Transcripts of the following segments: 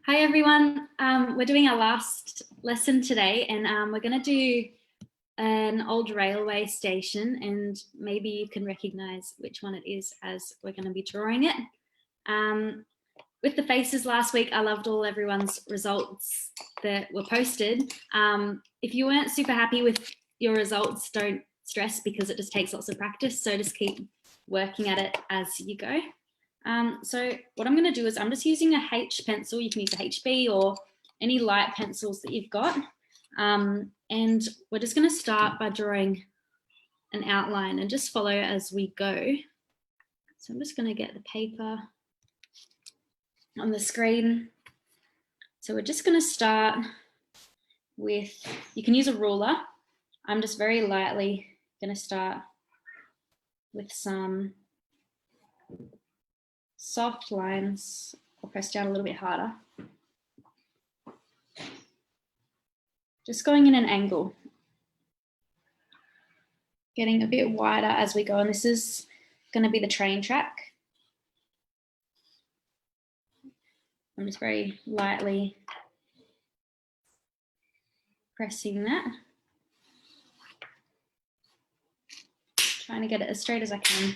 Hi everyone, we're doing our last lesson today and we're going to do an old railway station, and maybe you can recognize which one it is as we're going to be drawing it. With the faces last week, I loved everyone's results that were posted. If you weren't super happy with your results, don't stress because it just takes lots of practice, so just keep working at it as you go. So what I'm going to do is I'm just using a H pencil. You can use a HB or any light pencils that you've got. And we're just going to start by drawing an outline and just follow as we go. So I'm just going to get the paper on the screen. So we're just going to start with, you can use a ruler. I'm just very lightly going to start with some soft lines. I'll press down a little bit harder. Just going in an angle. Getting a bit wider as we go, and this is going to be the train track. I'm just very lightly pressing that. Trying to get it as straight as I can.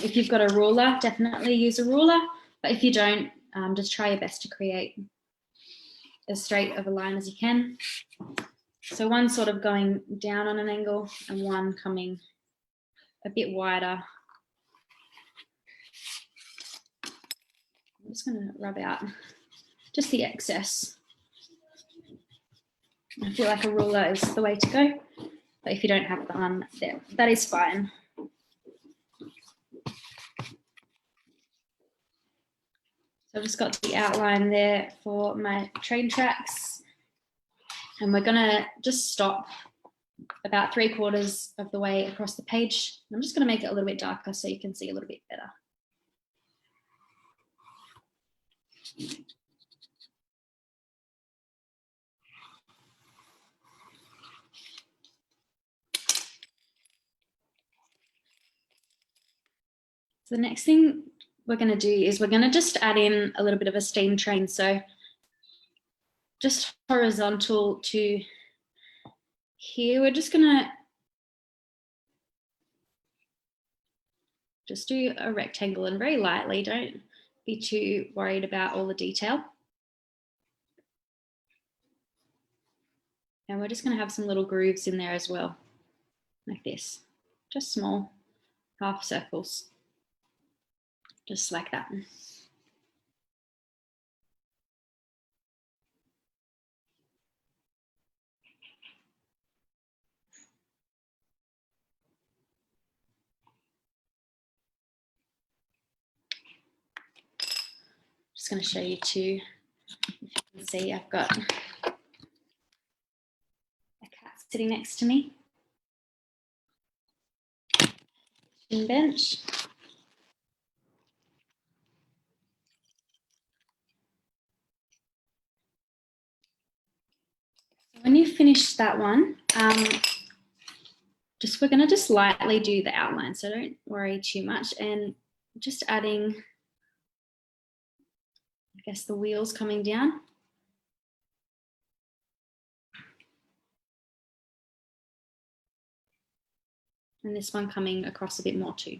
If you've got a ruler, definitely use a ruler, but if you don't, just try your best to create as straight of a line as you can. So one sort of going down on an angle and one coming a bit wider. I'm just going to rub out just the excess. I feel like a ruler is the way to go, but if you don't have one, that is fine. So I've just got the outline there for my train tracks, and we're going to just stop about 3/4 of the way across the page. I'm just going to make it a little bit darker so you can see a little bit better. So the next thing we're going to do is we're going to just add in a little bit of a steam train. So just horizontal to here, we're just going to just do a rectangle, and very lightly, don't be too worried about all the detail. And we're just going to have some little grooves in there as well, like this, just small half circles, just like that. Just going to show you too, if you can see, I've got a cat sitting next to me. Bench. When you finish that one, we're going to just lightly do the outline, so don't worry too much, and just adding, I guess, the wheels coming down. And this one coming across a bit more too.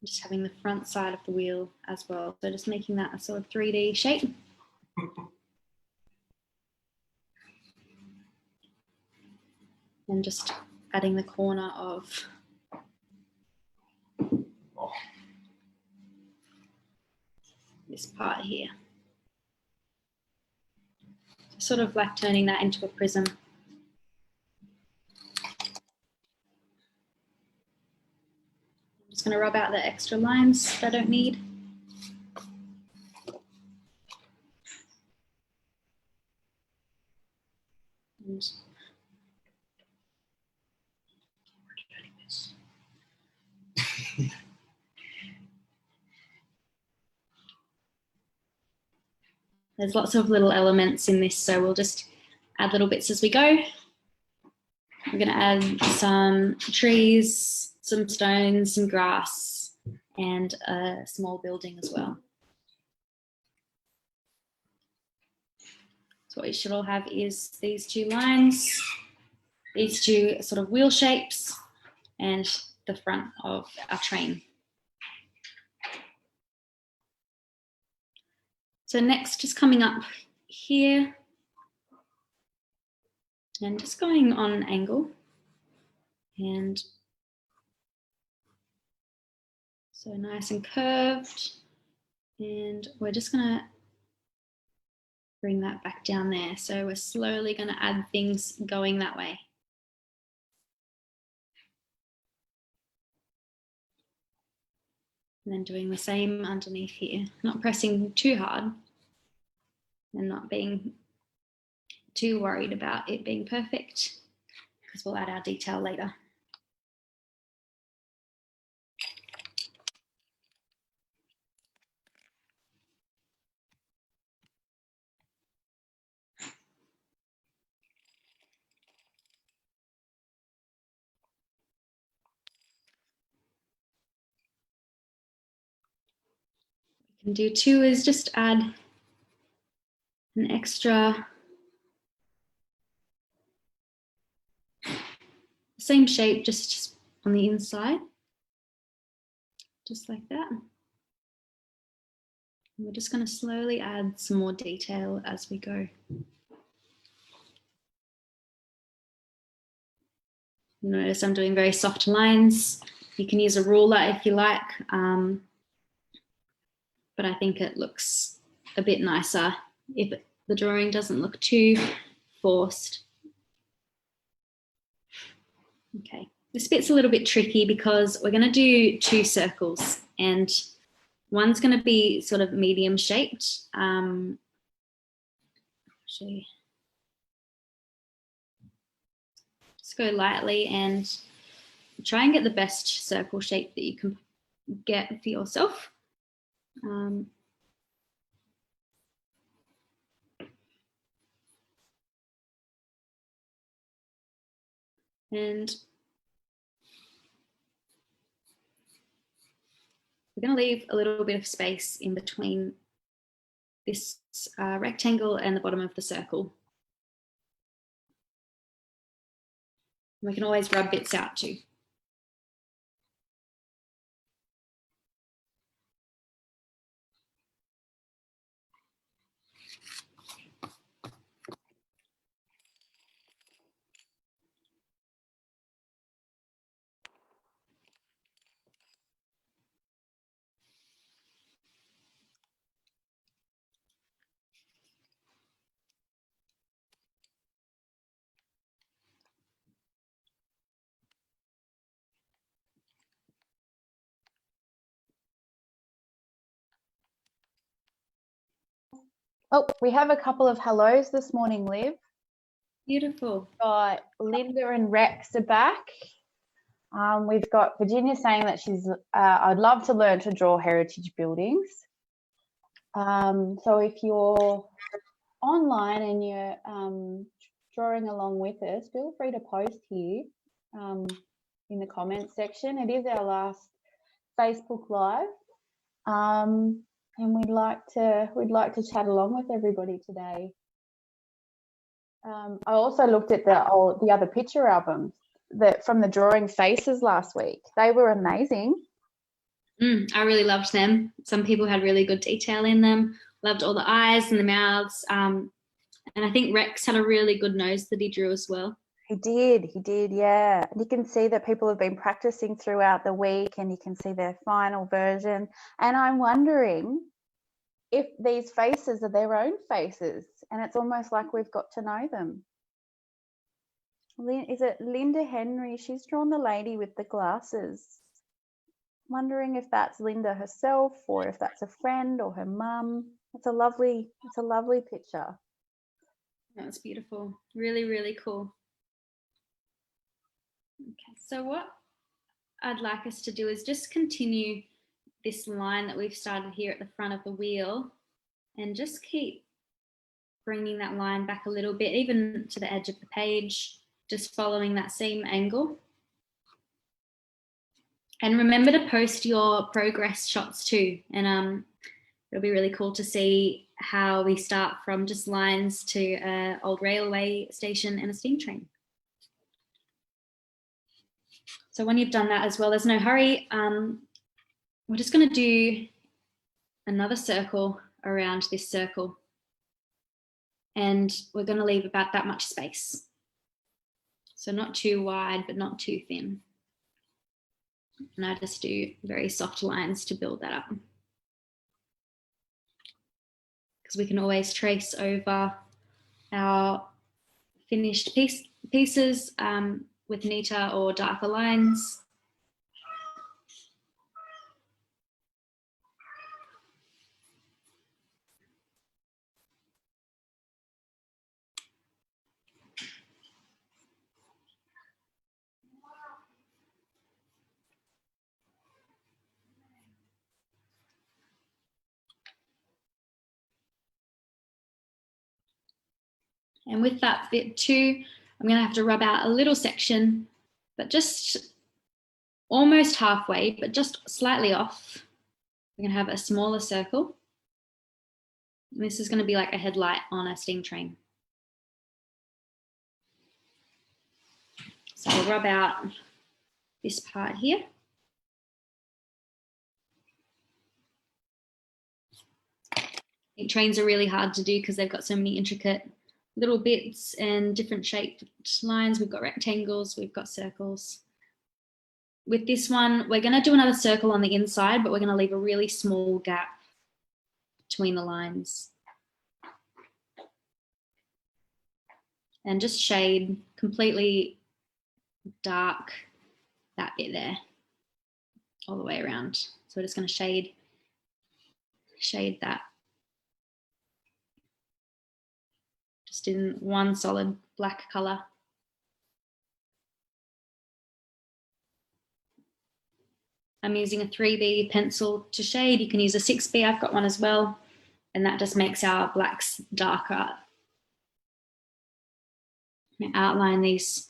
Just having the front side of the wheel as well. So just making that a sort of 3D shape. And just adding the corner of this part here. Sort of like turning that into a prism. I'm just going to rub out the extra lines that I don't need. And There's lots of little elements in this, so we'll just add little bits as we go. We're going to add some trees, some stones, some grass, and a small building as well. So what we should all have is these two lines, these two sort of wheel shapes, and the front of our train. So next, just coming up here and just going on an angle. And so nice and curved. And we're just gonna bring that back down there. So we're slowly gonna add things going that way. And then doing the same underneath here, not pressing too hard and not being too worried about it being perfect, because we'll add our detail later. What we can do too is just add an extra, same shape, just on the inside, just like that. And we're just going to slowly add some more detail as we go. Notice I'm doing very soft lines. You can use a ruler if you like, but I think it looks a bit nicer if the drawing doesn't look too forced. Okay, this bit's a little bit tricky because we're going to do two circles, and one's going to be sort of medium shaped. Actually, just go lightly and try and get the best circle shape that you can get for yourself. And we're going to leave a little bit of space in between this rectangle and the bottom of the circle. We can always rub bits out too. Oh, we have a couple of hellos this morning, Liv. Beautiful. We've got Linda and Rex are back. We've got Virginia saying that she's, I'd love to learn to draw heritage buildings. So if you're online and you're drawing along with us, feel free to post here in the comments section. It is our last Facebook Live. And we'd like to chat along with everybody today. I also looked at the other picture albums from the drawing faces last week. They were amazing. I really loved them. Some people had really good detail in them. Loved all the eyes and the mouths. And I think Rex had a really good nose that he drew as well. He did, yeah. And you can see that people have been practicing throughout the week, and you can see their final version. And I'm wondering if these faces are their own faces, and it's almost like we've got to know them. Is it Linda Henry? She's drawn the lady with the glasses. Wondering if that's Linda herself, or if that's a friend or her mum. It's a lovely picture. That's beautiful. Really, really cool. Okay, so what I'd like us to do is just continue this line that we've started here at the front of the wheel, and just keep bringing that line back a little bit, even to the edge of the page, just following that same angle. And remember to post your progress shots too. And it'll be really cool to see how we start from just lines to an old railway station and a steam train. So when you've done that as well, there's no hurry. We're just going to do another circle around this circle. And we're going to leave about that much space. So not too wide, but not too thin. And I just do very soft lines to build that up. Because we can always trace over our finished pieces with neater or darker lines. And with that bit too, I'm going to have to rub out a little section, but just almost halfway, but just slightly off. We're going to have a smaller circle. And this is going to be like a headlight on a steam train. So I'll rub out this part here. I think trains are really hard to do because they've got so many intricate little bits and different shaped lines. We've got rectangles, we've got circles. With this one, we're going to do another circle on the inside, but we're going to leave a really small gap between the lines. And just shade completely dark that bit there all the way around. So we're just going to shade that. Just in one solid black color. I'm using a 3B pencil to shade. You can use a 6B, I've got one as well. And that just makes our blacks darker. I'm gonna outline these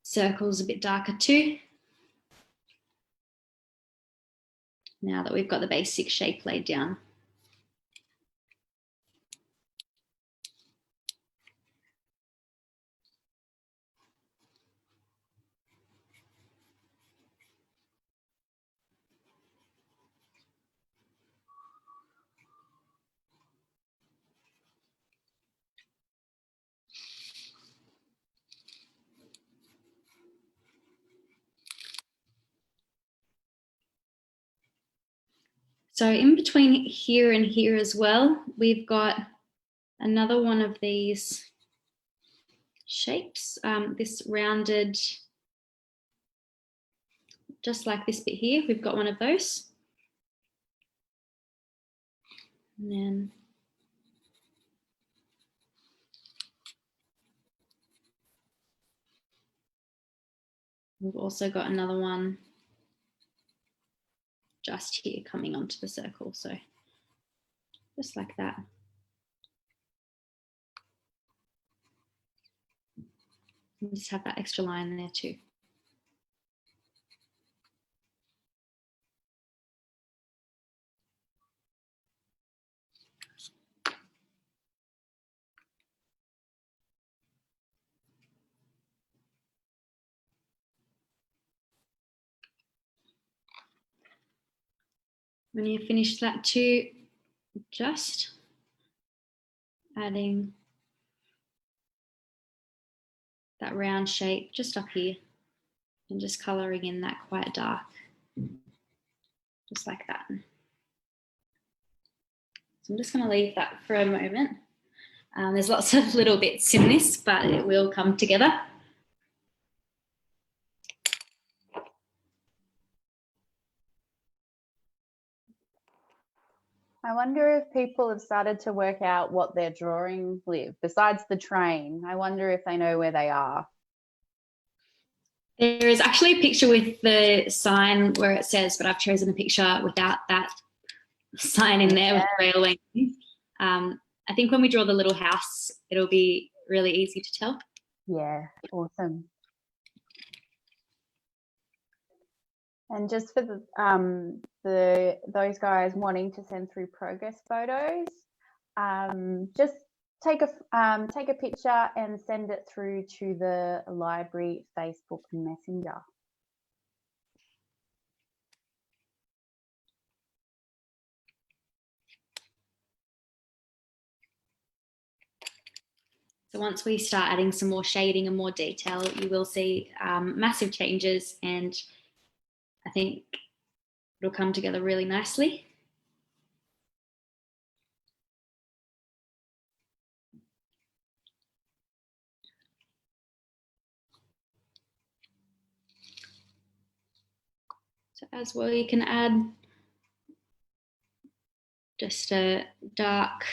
circles a bit darker too. Now that we've got the basic shape laid down. So in between here and here as well, we've got another one of these shapes, this rounded, just like this bit here, we've got one of those. And then we've also got another one just here coming onto the circle. So just like that. And just have that extra line there too. When you finish that too, just adding that round shape just up here and just colouring in that quite dark, just like that. So I'm just going to leave that for a moment. There's lots of little bits in this, but it will come together. I wonder if people have started to work out what they're drawing, Liv, besides the train. I wonder if they know where they are. There is actually a picture with the sign where it says, but I've chosen a picture without that sign in there with the railway. And I think when we draw the little house, it'll be really easy to tell. Yeah, awesome. And just for those guys wanting to send through progress photos, just take a picture and send it through to the library Facebook Messenger. So once we start adding some more shading and more detail, you will see massive changes, and I think it'll come together really nicely. So as well, you can add just a dark,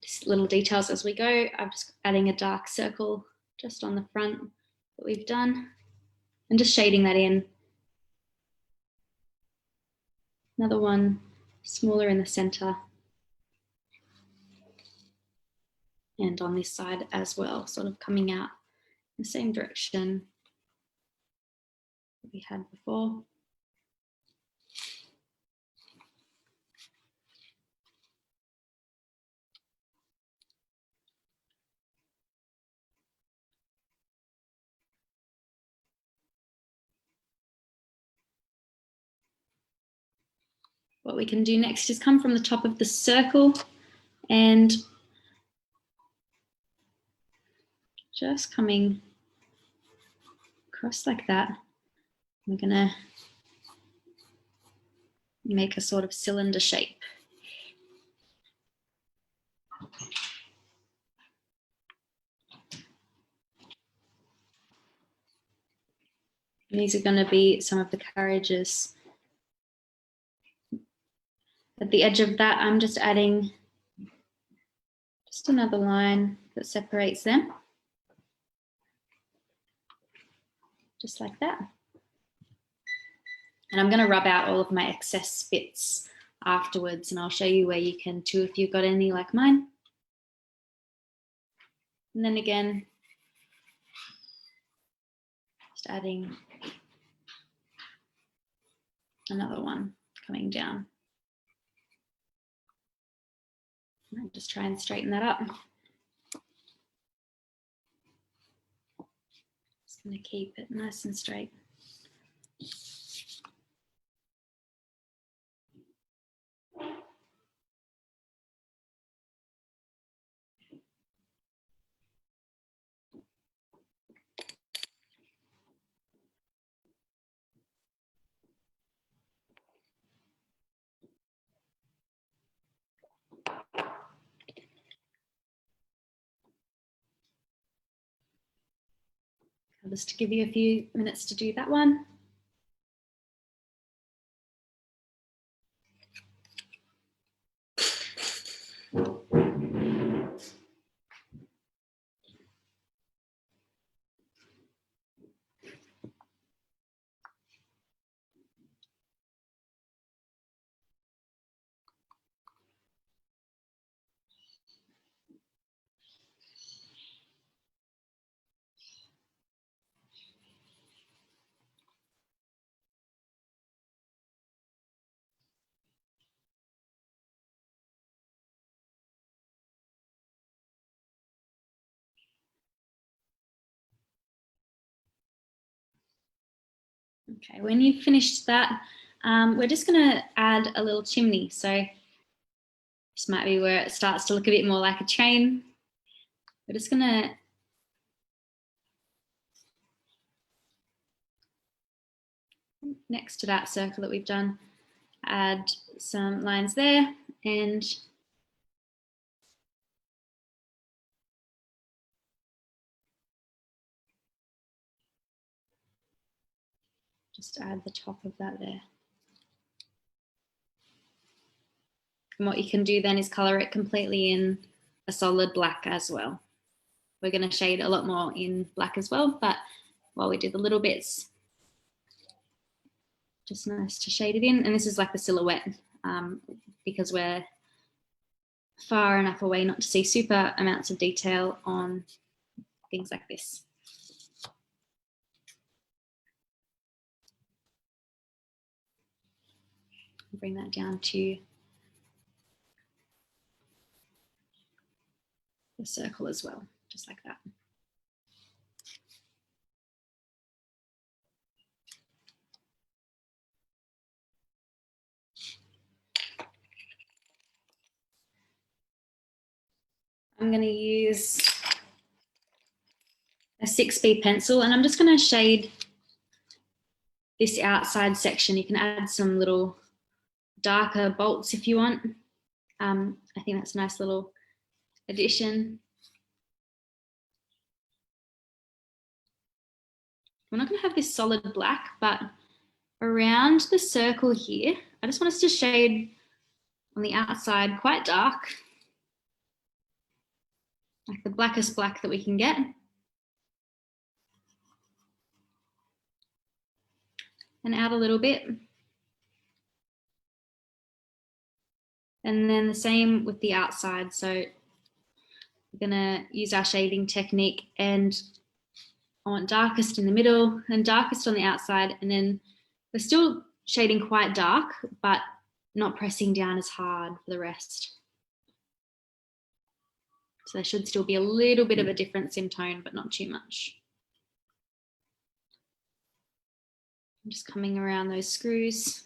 just little details as we go. I'm just adding a dark circle just on the front that we've done and just shading that in. Another one smaller in the center and on this side as well, sort of coming out in the same direction that we had before. What we can do next is come from the top of the circle and just coming across like that. We're gonna make a sort of cylinder shape. And these are going to be some of the carriages. At the edge of that, I'm just adding just another line that separates them. Just like that. And I'm going to rub out all of my excess bits afterwards, and I'll show you where you can too if you've got any like mine. And then again, just adding another one coming down. And just try and straighten that up. Just going to keep it nice and straight. I'll just give you a few minutes to do that one. Okay, when you've finished that, we're just going to add a little chimney. So this might be where it starts to look a bit more like a train. We're just going to next to that circle that we've done, add some lines there and just add the top of that there. And what you can do then is color it completely in a solid black as well. We're going to shade a lot more in black as well, but while we do the little bits, just nice to shade it in. And this is like the silhouette because we're far enough away not to see super amounts of detail on things like this. Bring that down to the circle as well, just like that. I'm going to use a 6B pencil and I'm just going to shade this outside section. You can add some little darker bolts if you want. I think that's a nice little addition. We're not going to have this solid black, but around the circle here, I just want us to shade on the outside quite dark, like the blackest black that we can get. And out a little bit. And then the same with the outside. So we're gonna use our shading technique and I want darkest in the middle and darkest on the outside. And then we're still shading quite dark, but not pressing down as hard for the rest. So there should still be a little bit of a difference in tone, but not too much. I'm just coming around those screws.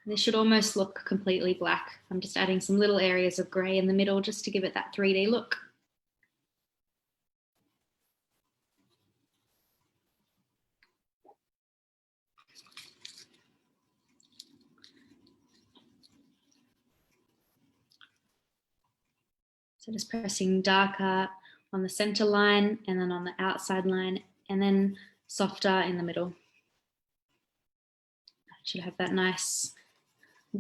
This should almost look completely black. I'm just adding some little areas of grey in the middle just to give it that 3D look. So just pressing darker on the center line and then on the outside line and then softer in the middle. Should have that nice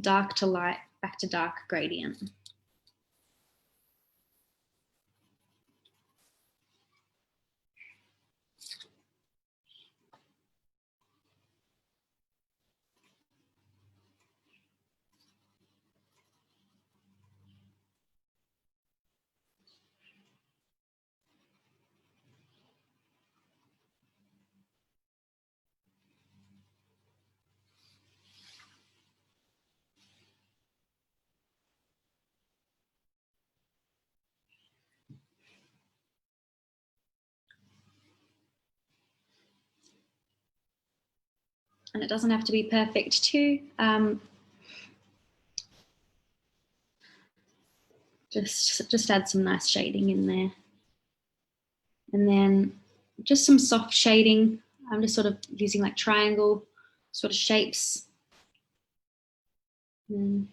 dark to light, back to dark gradient. And it doesn't have to be perfect too. Just add some nice shading in there. And then just some soft shading. I'm just sort of using like triangle sort of shapes in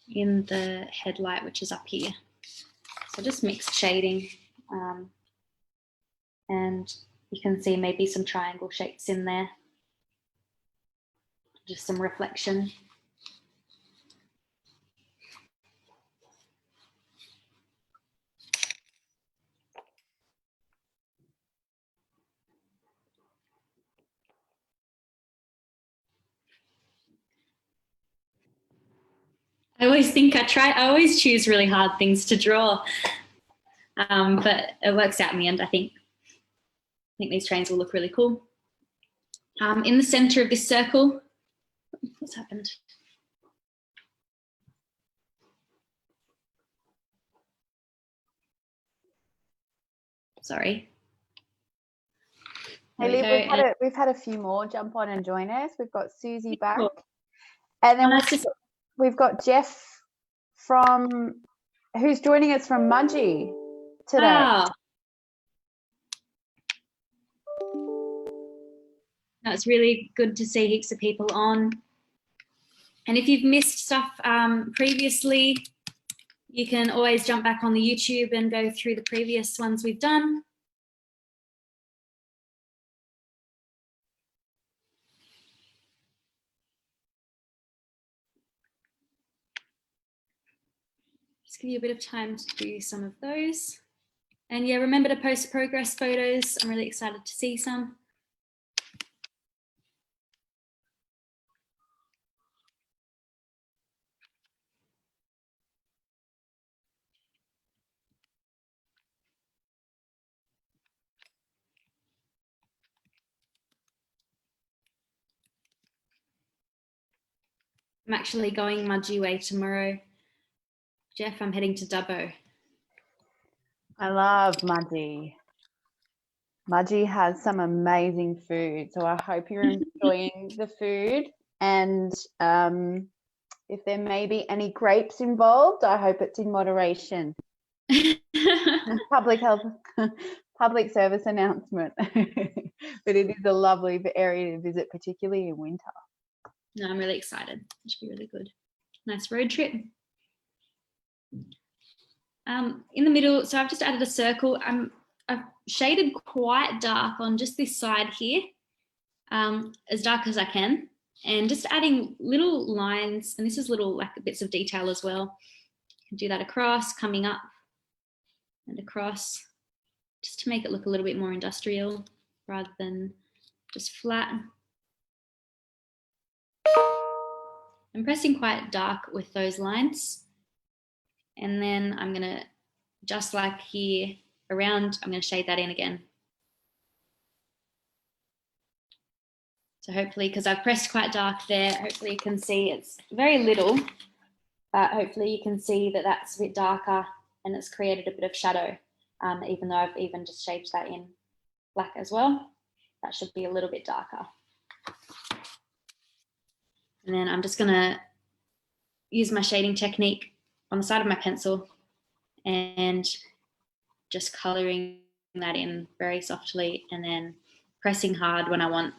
the headlight, which is up here. So just mixed shading. And you can see maybe some triangle shapes in there. Just some reflection. I always choose really hard things to draw, but it works out in the end, I think. I think these trains will look really cool. In the center of this circle, what's happened? Sorry. Hey, Liv, we've had a few more jump on and join us. We've got Susie back. Cool. And then we've got Jeff who's joining us from Mudgee today. Wow. No, it's really good to see heaps of people on. And if you've missed stuff previously, you can always jump back on the YouTube and go through the previous ones we've done. Just give you a bit of time to do some of those. And yeah, remember to post progress photos. I'm really excited to see some. I'm actually going Mudgee Way tomorrow. Jeff, I'm heading to Dubbo. I love Mudgee. Mudgee has some amazing food, so I hope you're enjoying the food. And if there may be any grapes involved, I hope it's in moderation. Public health, public service announcement. But it is a lovely area to visit, particularly in winter. No, I'm really excited. It should be really good. Nice road trip. In the middle, so I've just added a circle. I've shaded quite dark on just this side here, as dark as I can, and just adding little lines, and this is little like bits of detail as well. You can do that across, coming up and across, just to make it look a little bit more industrial rather than just flat. I'm pressing quite dark with those lines, and then I'm gonna, just like here around, I'm gonna shade that in again. So hopefully, because I've pressed quite dark there, hopefully you can see it's very little, but hopefully you can see that that's a bit darker and it's created a bit of shadow, even though I've even just shaped that in black as well. That should be a little bit darker. And then I'm just gonna use my shading technique on the side of my pencil and just coloring that in very softly, and then pressing hard when I want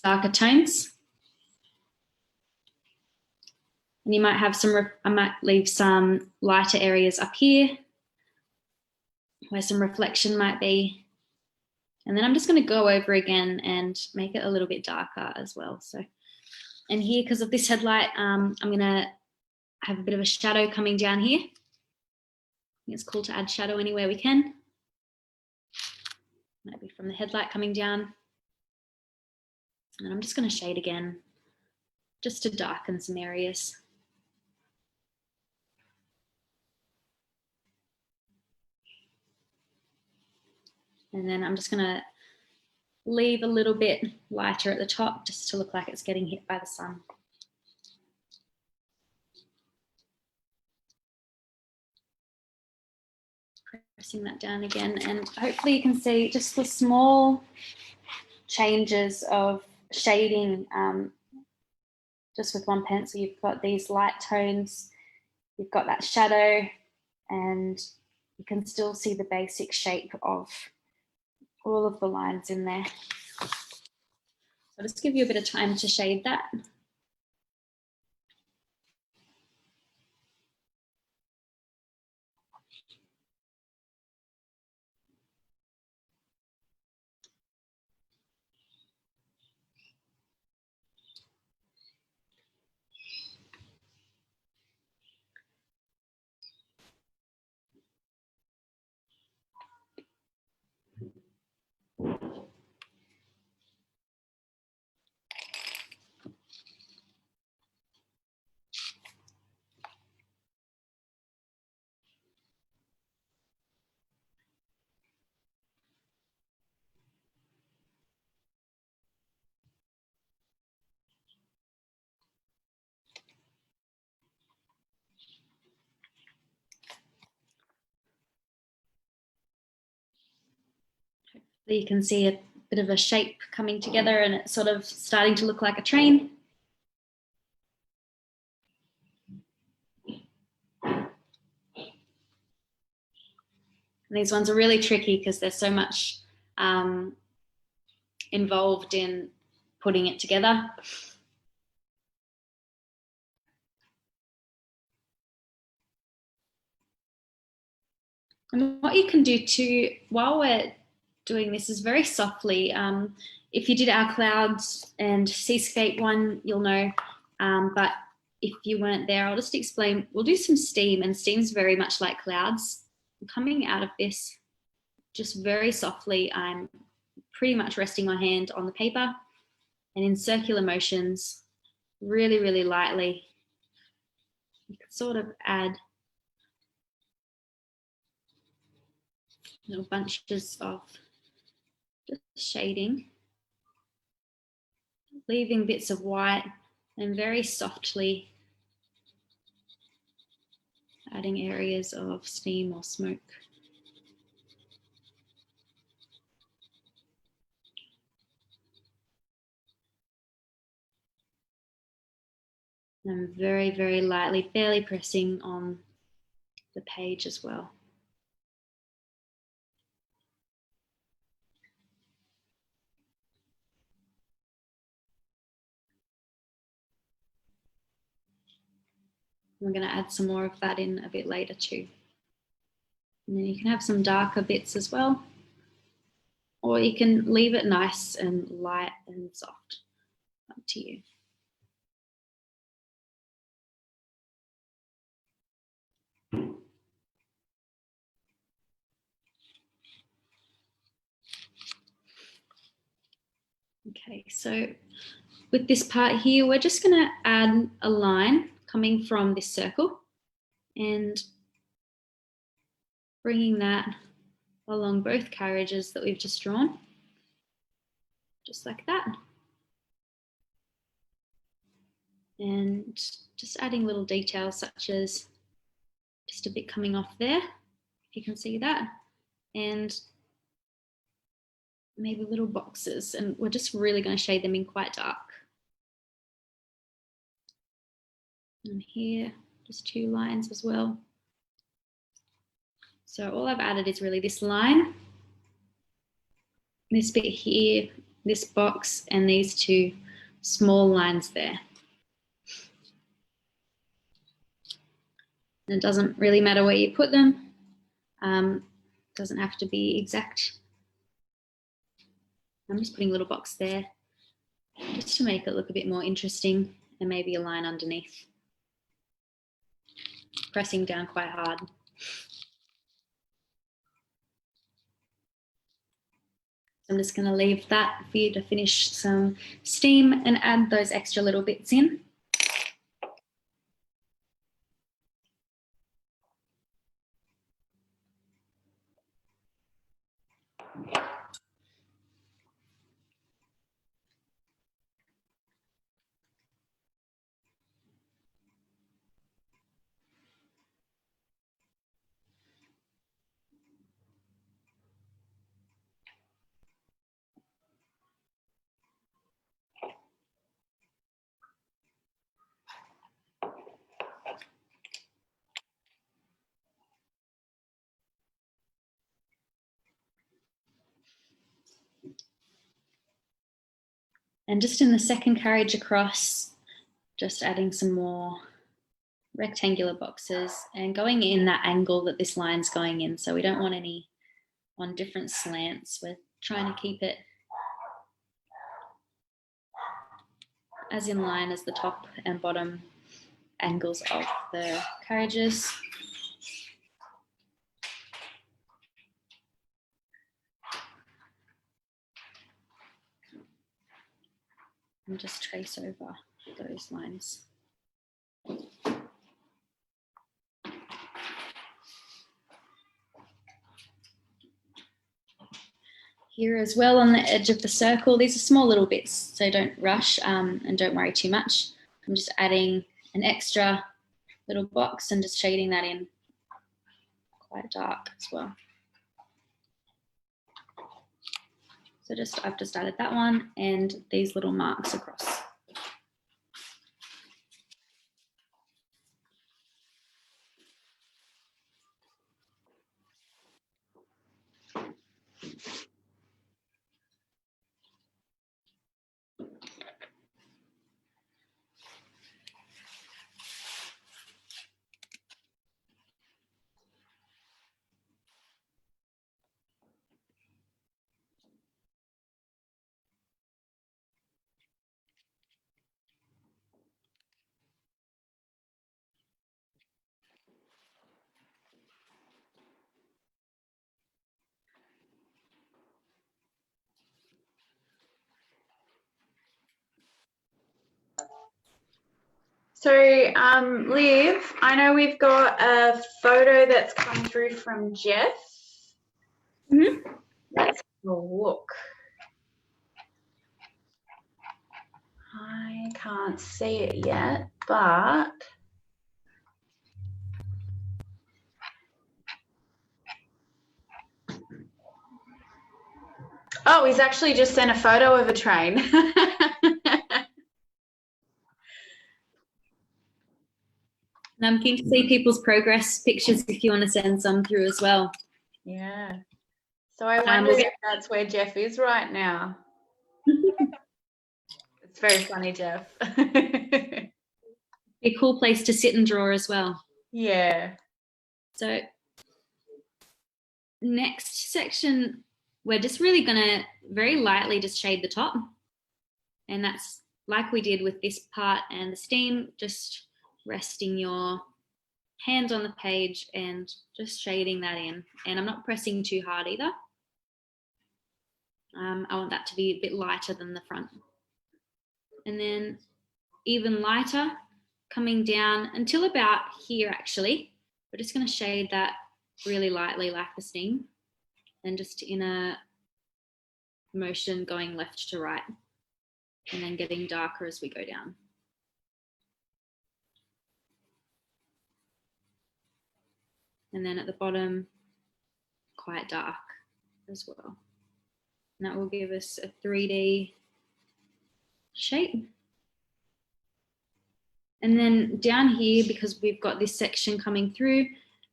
darker tones. And you might have some, I might leave some lighter areas up here where some reflection might be. And then I'm just going to go over again and make it a little bit darker as well. So, and here, because of this headlight, I'm going to have a bit of a shadow coming down here. I think it's cool to add shadow anywhere we can. Maybe from the headlight coming down. And I'm just going to shade again, just to darken some areas. And then I'm just going to leave a little bit lighter at the top, just to look like it's getting hit by the sun. Pressing that down again, and hopefully you can see just the small changes of shading. Just with one pencil, you've got these light tones, you've got that shadow, and you can still see the basic shape of all of the lines in there. So I'll just give you a bit of time to shade that. You can see a bit of a shape coming together, and it's sort of starting to look like a train. And these ones are really tricky because there's so much involved in putting it together. And what you can do too, while we're doing this, is very softly. If you did our clouds and seascape one, you'll know. But if you weren't there, I'll just explain. We'll do some steam, and steam's very much like clouds. coming out of this, just very softly, I'm pretty much resting my hand on the paper and in circular motions, really, really lightly, you can sort of add little bunches of just shading, leaving bits of white and very softly adding areas of steam or smoke. And very, very lightly, barely pressing on the page as well. We're going to add some more of that in a bit later too. And then you can have some darker bits as well, or you can leave it nice and light and soft, up to you. Okay, so with this part here, we're just going to add a line coming from this circle and bringing that along both carriages that we've just drawn, just like that. And just adding little details such as just a bit coming off there, if you can see that, and maybe little boxes, and we're just really going to shade them in quite dark. And here, just 2 lines as well. So all I've added is really this line, this bit here, this box, and these 2 small lines there. And it doesn't really matter where you put them. Doesn't have to be exact. I'm just putting a little box there just to make it look a bit more interesting, and maybe a line underneath. Pressing down quite hard. I'm just going to leave that for you to finish some steam and add those extra little bits in. And just in the second carriage across, just adding some more rectangular boxes and going in that angle that this line's going in. So we don't want any on different slants. We're trying to keep it as in line as the top and bottom angles of the carriages. And just trace over those lines. Here as well on the edge of the circle, these are small little bits, so don't rush and don't worry too much. I'm just adding an extra little box and just shading that in quite dark as well. So I've just added that one and these little marks across. So, Liv, I know we've got a photo that's come through from Jeff. Mm-hmm. Let's have a look. I can't see it yet, but oh, he's actually just sent a photo of a train. And I'm keen to see people's progress pictures if you want to send some through as well. Yeah. So I wonder if that's where Jeff is right now. It's very funny, Jeff. Be a cool place to sit and draw as well. Yeah. So next section, we're just really going to very lightly just shade the top. And that's like we did with this part and the steam, just resting your hand on the page and just shading that in. And I'm not pressing too hard either. I want that to be a bit lighter than the front. And then even lighter, coming down until about here actually. We're just going to shade that really lightly like the steam and just in a motion going left to right and then getting darker as we go down. And then at the bottom, quite dark as well. And that will give us a 3D shape. And then down here, because we've got this section coming through,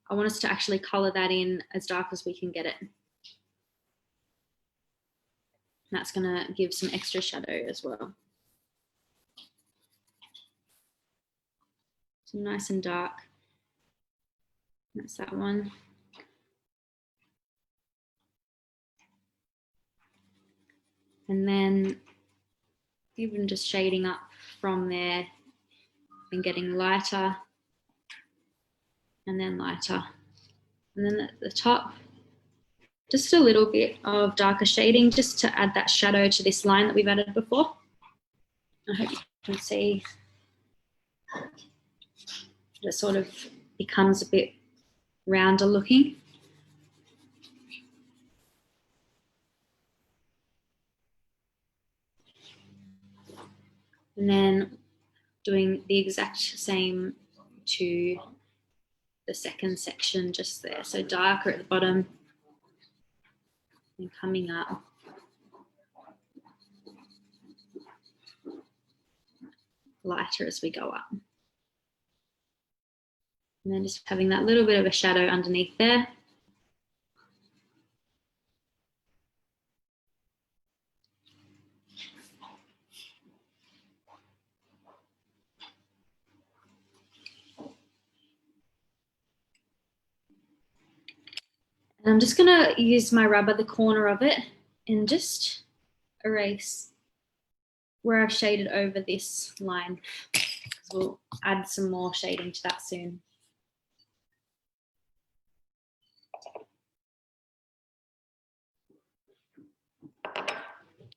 I want us to actually color that in as dark as we can get it. And that's gonna give some extra shadow as well. So nice and dark. That's that one. And then even just shading up from there and getting lighter and then lighter. And then at the top, just a little bit of darker shading just to add that shadow to this line that we've added before. I hope you can see it sort of becomes a bit rounder looking. And then doing the exact same to the second section just there. So darker at the bottom and coming up. Lighter as we go up. And then just having that little bit of a shadow underneath there. And I'm just gonna use my rubber, the corner of it, and just erase where I've shaded over this line. So we'll add some more shading to that soon.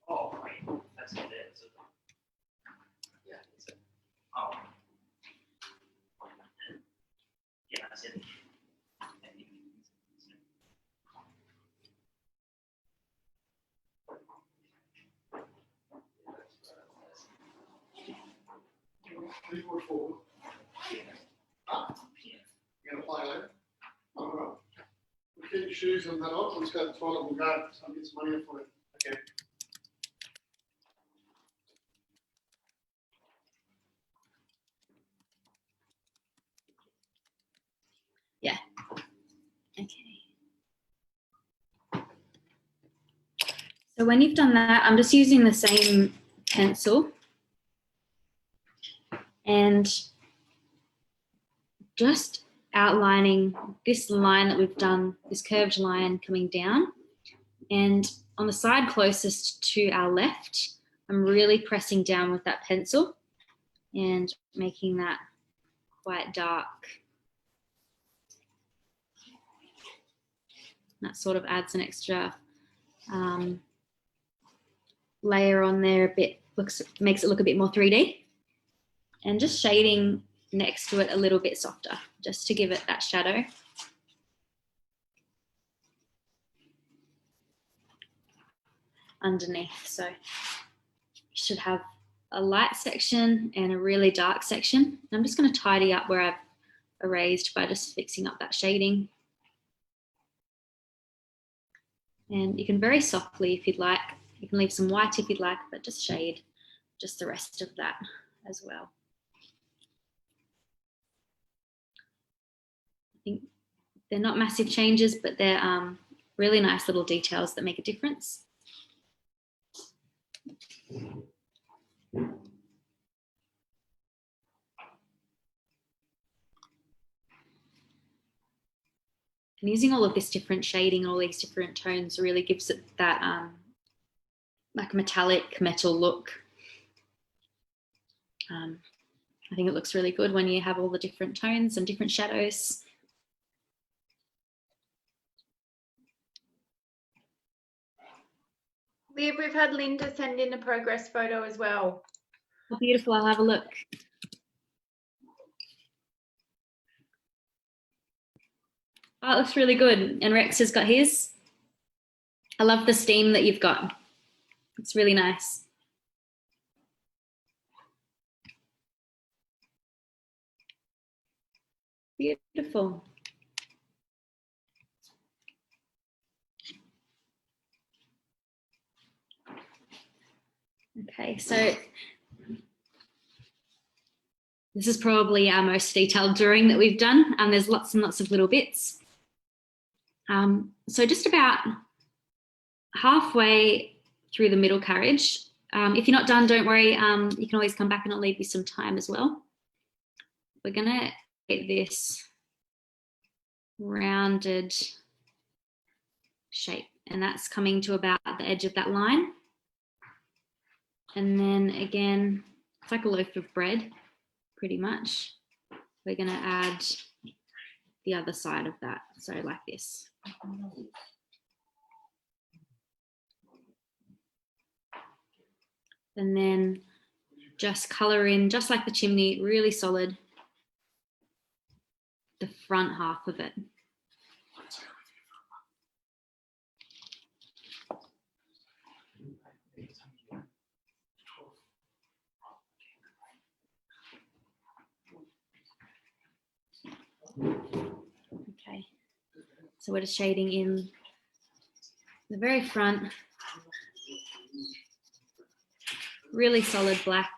Oh, that's it. Yeah. Oh. Yeah, that's it. You're going to play later? All right. We'll keep your shoes and that off. Let's go to the toilet. We'll go. So I'll get some money for it. Okay. Yeah. Okay. So when you've done that, I'm just using the same pencil and just outlining this line that we've done, this curved line coming down. And on the side closest to our left, I'm really pressing down with that pencil and making that quite dark. That sort of adds an extra layer on there a bit, makes it look a bit more 3D. and just shading next to it a little bit softer, just to give it that shadow. Underneath, so you should have a light section and a really dark section. I'm just going to tidy up where I've erased by just fixing up that shading. And you can very softly, if you'd like, you can leave some white if you'd like, but just shade just the rest of that as well. I think they're not massive changes, but they're really nice little details that make a difference. And using all of this different shading and all these different tones really gives it that like metallic metal look. I think it looks really good when you have all the different tones and different shadows. Liv, we've had Linda send in a progress photo as well. Oh, beautiful, I'll have a look. Oh, it looks really good. And Rex has got his. I love the steam that you've got. It's really nice. Beautiful. Okay, so this is probably our most detailed drawing that we've done, and there's lots and lots of little bits. So just about halfway through the middle carriage. If you're not done, don't worry. You can always come back and I'll leave you some time as well. We're gonna get this rounded shape, and that's coming to about the edge of that line. And then again, it's like a loaf of bread, pretty much. We're gonna add the other side of that, so like this. And then just color in, just like the chimney, really solid, the front half of it. Okay, so we're just shading in the very front, really solid black.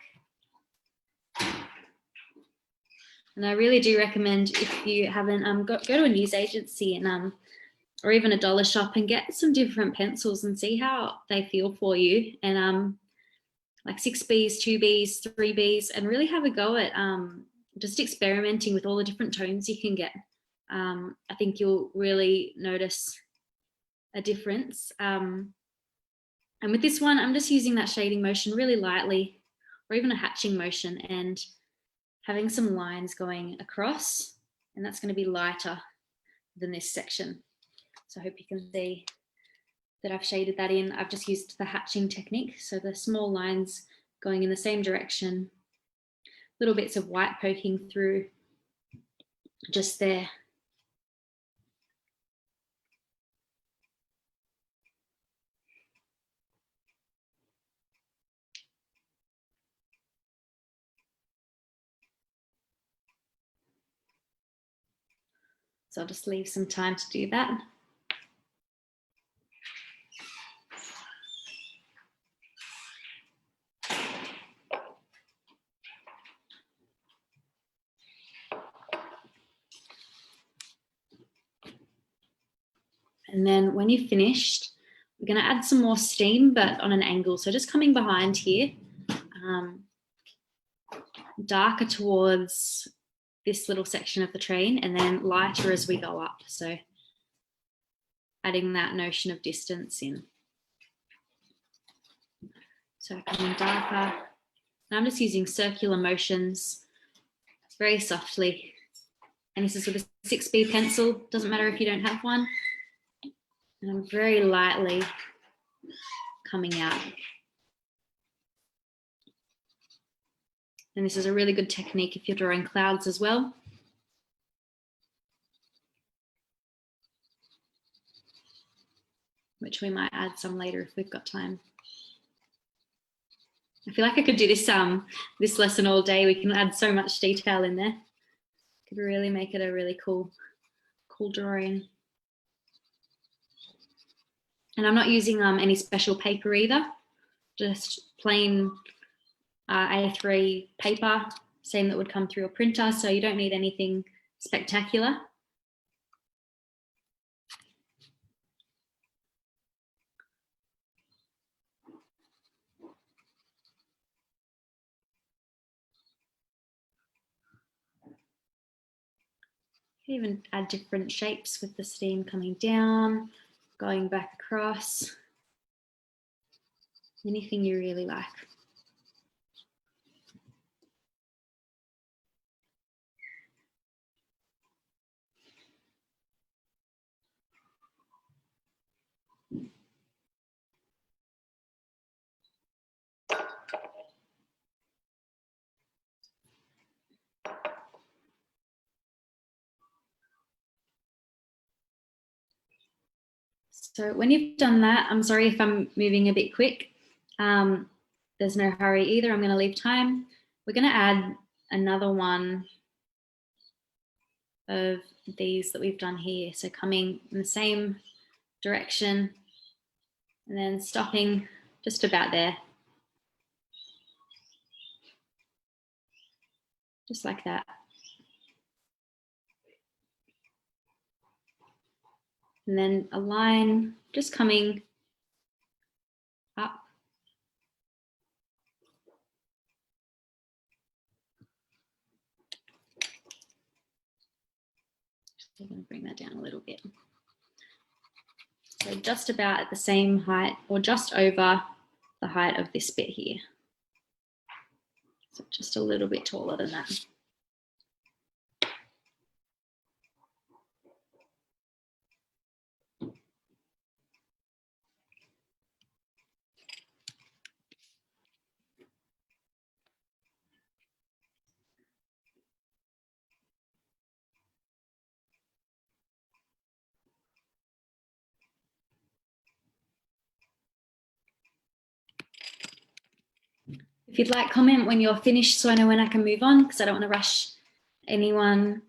And I really do recommend, if you haven't, go to a news agency and or even a dollar shop and get some different pencils and see how they feel for you. And like 6Bs, 2Bs, 3Bs, and really have a go at just experimenting with all the different tones you can get. I think you'll really notice a difference. And with this one, I'm just using that shading motion really lightly, or even a hatching motion, and having some lines going across, and that's going to be lighter than this section. So I hope you can see that I've shaded that in. I've just used the hatching technique. So the small lines going in the same direction, little bits of white poking through just there. So I'll just leave some time to do that. And then when you've finished, we're going to add some more steam, but on an angle. So just coming behind here, darker towards this little section of the train, and then lighter as we go up. So adding that notion of distance in. So coming darker. And I'm just using circular motions very softly. And this is with a 6B pencil. Doesn't matter if you don't have one. And I'm very lightly coming out. And this is a really good technique if you're drawing clouds as well. Which we might add some later if we've got time. I feel like I could do this lesson all day. We can add so much detail in there. Could really make it a really cool drawing. And I'm not using any special paper either, just plain A3 paper, same that would come through a printer, so you don't need anything spectacular. You can even add different shapes with the steam coming down, going back across. Anything you really like. So when you've done that, I'm sorry if I'm moving a bit quick. There's no hurry either. I'm going to leave time. We're going to add another one of these that we've done here. So coming in the same direction and then stopping just about there. Just like that. And then a line just coming up. I'm going to bring that down a little bit. So just about at the same height or just over the height of this bit here. So just a little bit taller than that. If you'd like, comment when you're finished so I know when I can move on, because I don't want to rush anyone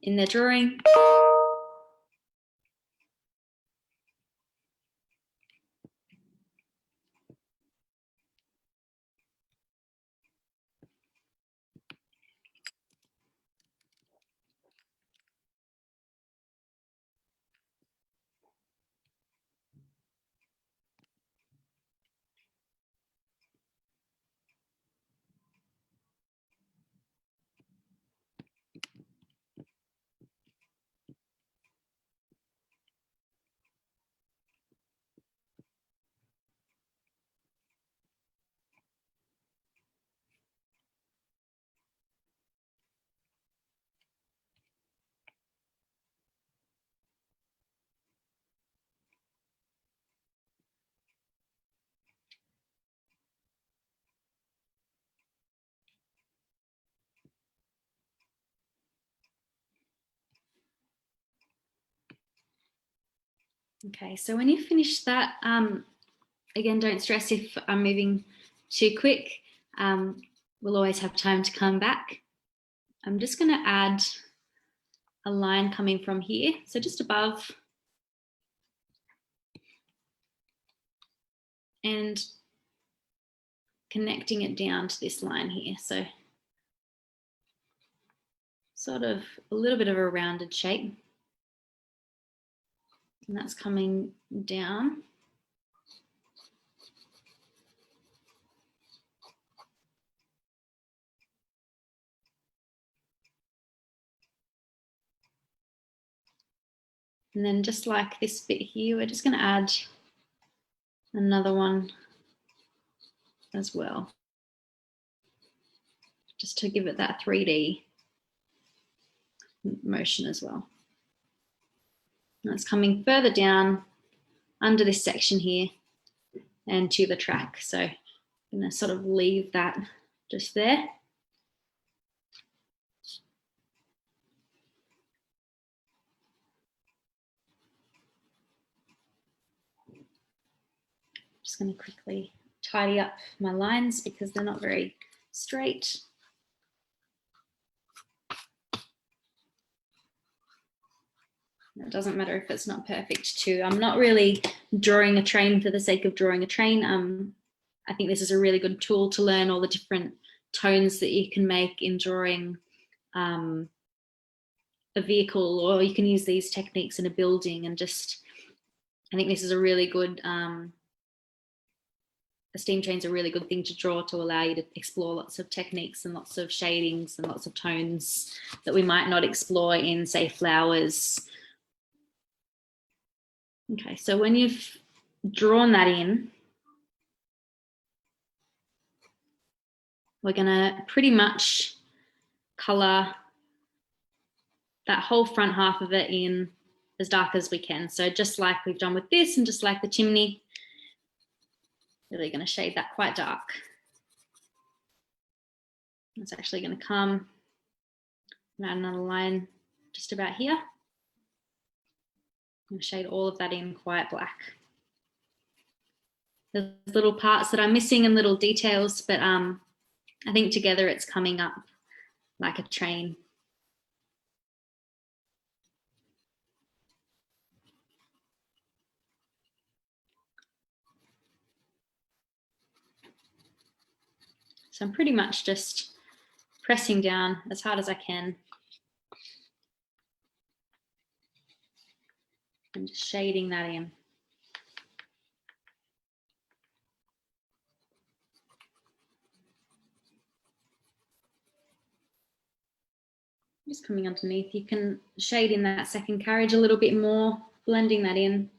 in their drawing. Okay, so when you finish that, again, don't stress if I'm moving too quick. We'll always have time to come back. I'm just going to add a line coming from here, so just above, and connecting it down to this line here. So sort of a little bit of a rounded shape. And that's coming down. And then just like this bit here, we're just going to add another one as well, just to give it that 3D motion as well. And it's coming further down under this section here and to the track. So I'm going to sort of leave that just there. Just going to quickly tidy up my lines because they're not very straight. It doesn't matter if it's not perfect too. I'm not really drawing a train for the sake of drawing a train. I think this is a really good tool to learn all the different tones that you can make in drawing a vehicle, or you can use these techniques in a building, and just, I think this is a really good, a steam train's a really good thing to draw to allow you to explore lots of techniques and lots of shadings and lots of tones that we might not explore in, say, flowers. Okay, so when you've drawn that in, we're gonna pretty much color that whole front half of it in as dark as we can. So just like we've done with this and just like the chimney, really gonna shade that quite dark. It's actually gonna come and add another line just about here. I'm gonna shade all of that in quite black. There's little parts that I'm missing and little details, but I think together it's coming up like a train. So I'm pretty much just pressing down as hard as I can and just shading that in. Just coming underneath, you can shade in that second carriage a little bit more, blending that in.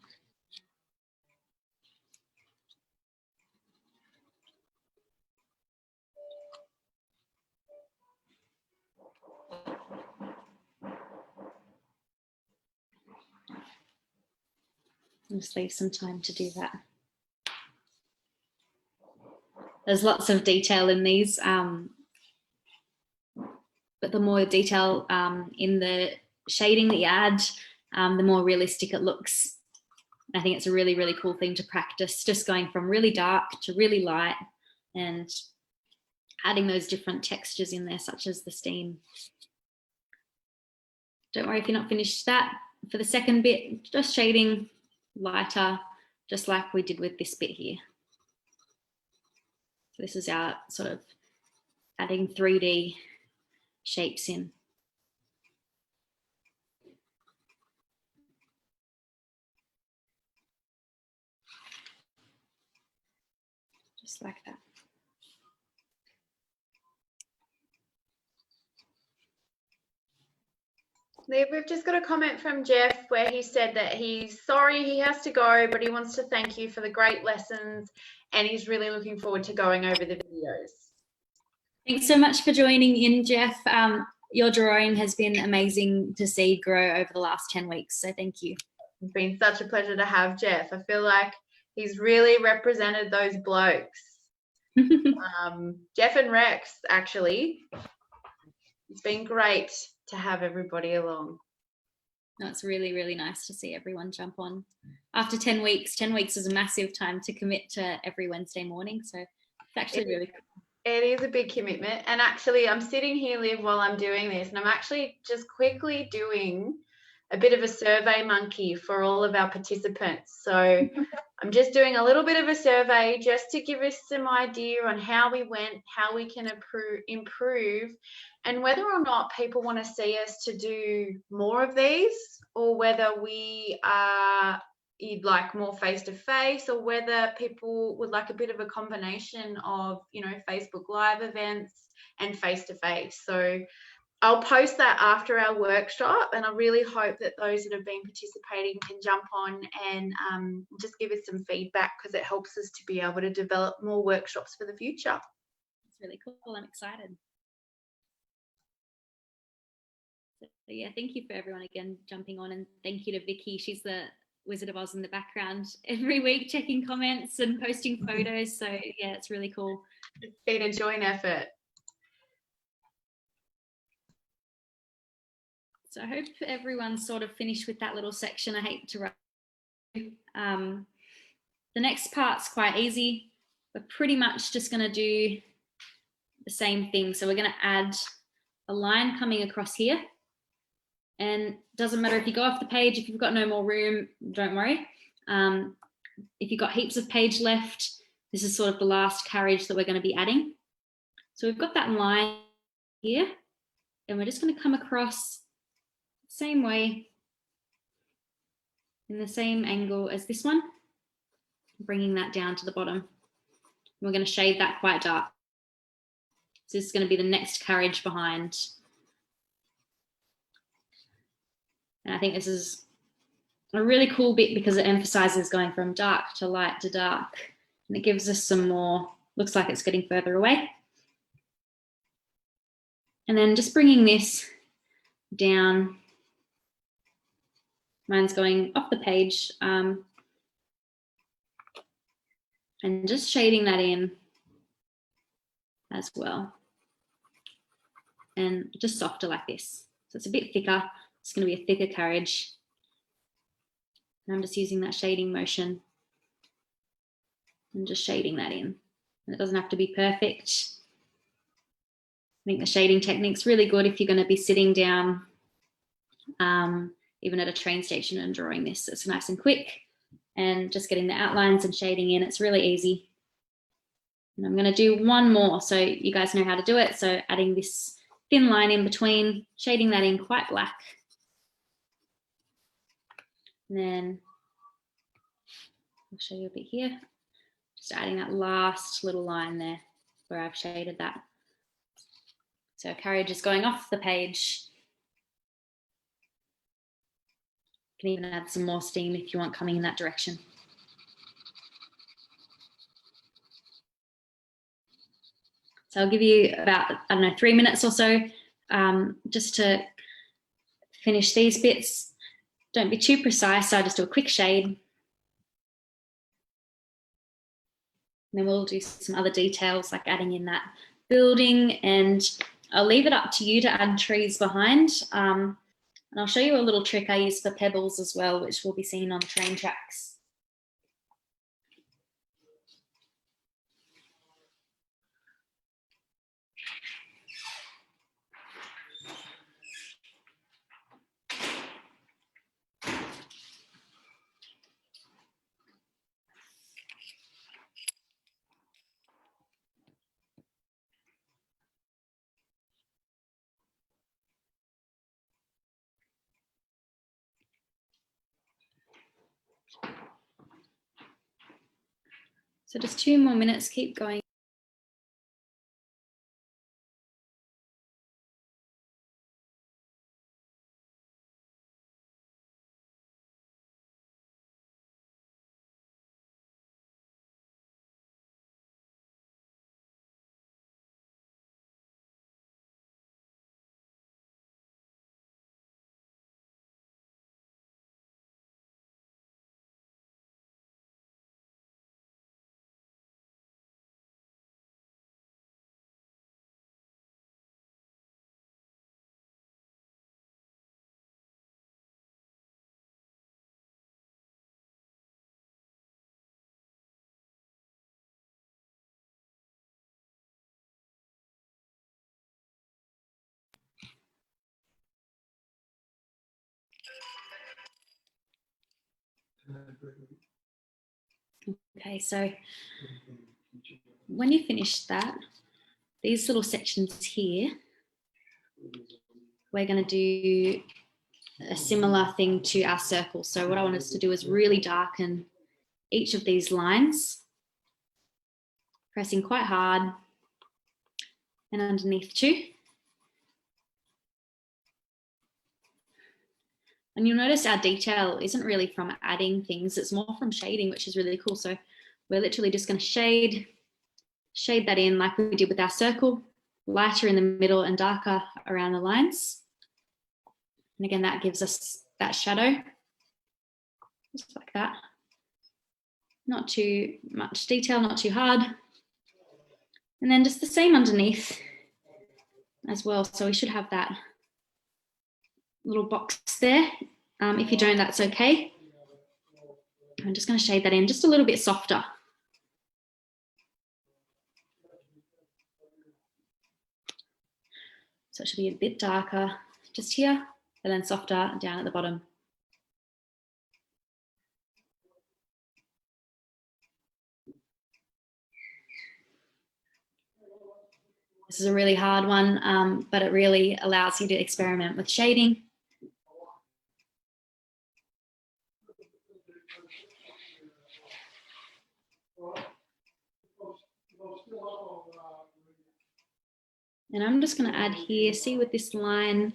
Just leave some time to do that. There's lots of detail in these, but the more detail in the shading that you add, the more realistic it looks. I think it's a really, really cool thing to practice, just going from really dark to really light and adding those different textures in there, such as the steam. Don't worry if you're not finished that. For the second bit, just shading lighter, just like we did with this bit here. So this is our sort of adding 3D shapes in. Just like that. Liv, we've just got a comment from Jeff where he said that he's sorry he has to go, but he wants to thank you for the great lessons and he's really looking forward to going over the videos. Thanks so much for joining in, Jeff. Your drawing has been amazing to see grow over the last 10 weeks, so thank you. It's been such a pleasure to have Jeff. I feel like he's really represented those blokes. Jeff and Rex, actually. It's been great to have everybody along. No, it's really, really nice to see everyone jump on. After 10 weeks, 10 weeks is a massive time to commit to every Wednesday morning, so it's actually really cool. It is a big commitment. And actually, I'm sitting here, Liv, while I'm doing this, and I'm actually just quickly doing a bit of a survey monkey for all of our participants. So I'm just doing a little bit of a survey just to give us some idea on how we went, how we can improve, and whether or not people want to see us to do more of these, or whether you'd like more face-to-face, or whether people would like a bit of a combination of, you know, Facebook Live events and face-to-face. So I'll post that after our workshop, and I really hope that those that have been participating can jump on and just give us some feedback, because it helps us to be able to develop more workshops for the future. It's really cool. I'm excited. So, yeah, thank you for everyone again jumping on, and thank you to Vicky. She's the Wizard of Oz in the background every week, checking comments and posting photos. So yeah, it's really cool. It's been a joint effort. So I hope everyone's sort of finished with that little section. I hate to rush. the next part's quite easy. We're pretty much just going to do the same thing. So we're going to add a line coming across here. And doesn't matter if you go off the page, if you've got no more room, don't worry. If you've got heaps of page left, this is sort of the last carriage that we're going to be adding. So we've got that line here, and we're just going to come across the same way, in the same angle as this one, bringing that down to the bottom. We're going to shade that quite dark. So this is going to be the next carriage behind. And I think this is a really cool bit because it emphasizes going from dark to light to dark. And it gives us some more, looks like it's getting further away. And then just bringing this down. Mine's going off the page. And just shading that in as well. And just softer like this. So it's a bit thicker. It's going to be a thicker carriage. And I'm just using that shading motion and just shading that in. And it doesn't have to be perfect. I think the shading technique's really good if you're going to be sitting down, even at a train station and drawing this. It's nice and quick and just getting the outlines and shading in. It's really easy. And I'm going to do one more so you guys know how to do it. So adding this thin line in between, shading that in quite black. And then I'll show you a bit here. Just adding that last little line there where I've shaded that. So carriage is going off the page. You can even add some more steam if you want coming in that direction. So I'll give you about, I don't know, 3 minutes or so just to finish these bits. Don't be too precise, so I'll just do a quick shade. And then we'll do some other details like adding in that building, and I'll leave it up to you to add trees behind. And I'll show you a little trick I use for pebbles as well, which will be seen on train tracks. So just 2 more minutes, keep going. Okay, so when you finish that, these little sections here, we're going to do a similar thing to our circle. So what I want us to do is really darken each of these lines, pressing quite hard, and underneath too. And you'll notice our detail isn't really from adding things, it's more from shading, which is really cool. So we're literally just going to shade that in like we did with our circle, lighter in the middle and darker around the lines. And again, that gives us that shadow, just like that. Not too much detail, not too hard. And then just the same underneath as well. So we should have that little box there. If you don't, that's okay. I'm just going to shade that in just a little bit softer. So it should be a bit darker just here and then softer down at the bottom. This is a really hard one, but it really allows you to experiment with shading. And I'm just going to add here, see with this line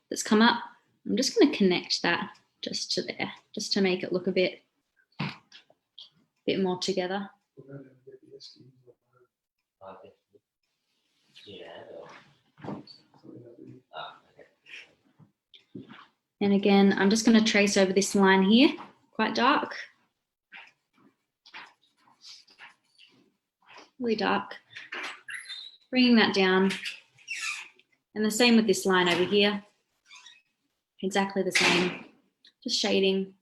that's come up, I'm just going to connect that just to there, just to make it look a bit more together. And again, I'm just going to trace over this line here, quite dark. Really dark. Bringing that down. And the same with this line over here. Exactly the same. Just shading,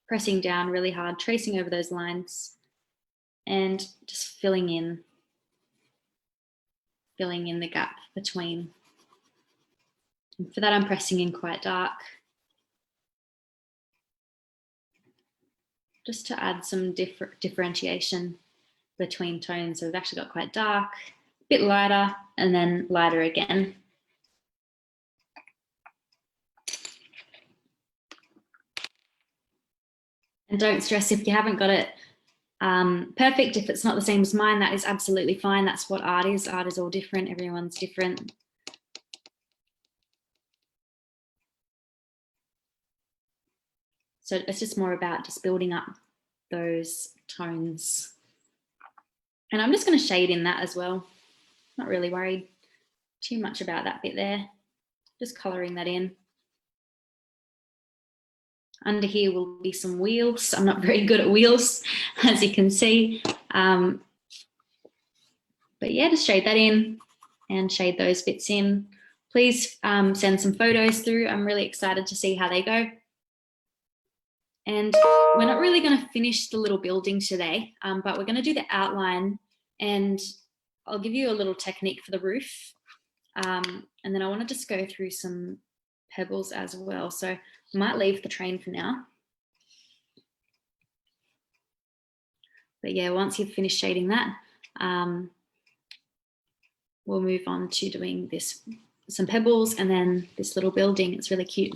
pressing down really hard, tracing over those lines, and just filling in the gap between. And for that, I'm pressing in quite dark, just to add some differentiation between tones. So we've actually got quite dark, a bit lighter, and then lighter again. And don't stress if you haven't got it perfect. If it's not the same as mine, that is absolutely fine. That's what art is. Art is all different. Everyone's different. So it's just more about just building up those tones. And I'm just going to shade in that as well. Not really worried too much about that bit there. Just colouring that in. Under here will be some wheels. I'm not very good at wheels, as you can see. But yeah, just shade that in and shade those bits in. Please send some photos through. I'm really excited to see how they go. And we're not really going to finish the little building today, but we're going to do the outline, and I'll give you a little technique for the roof. And then I want to just go through some pebbles as well. So I might leave the train for now. But yeah, once you've finished shading that, we'll move on to doing this, some pebbles, and then this little building. It's really cute.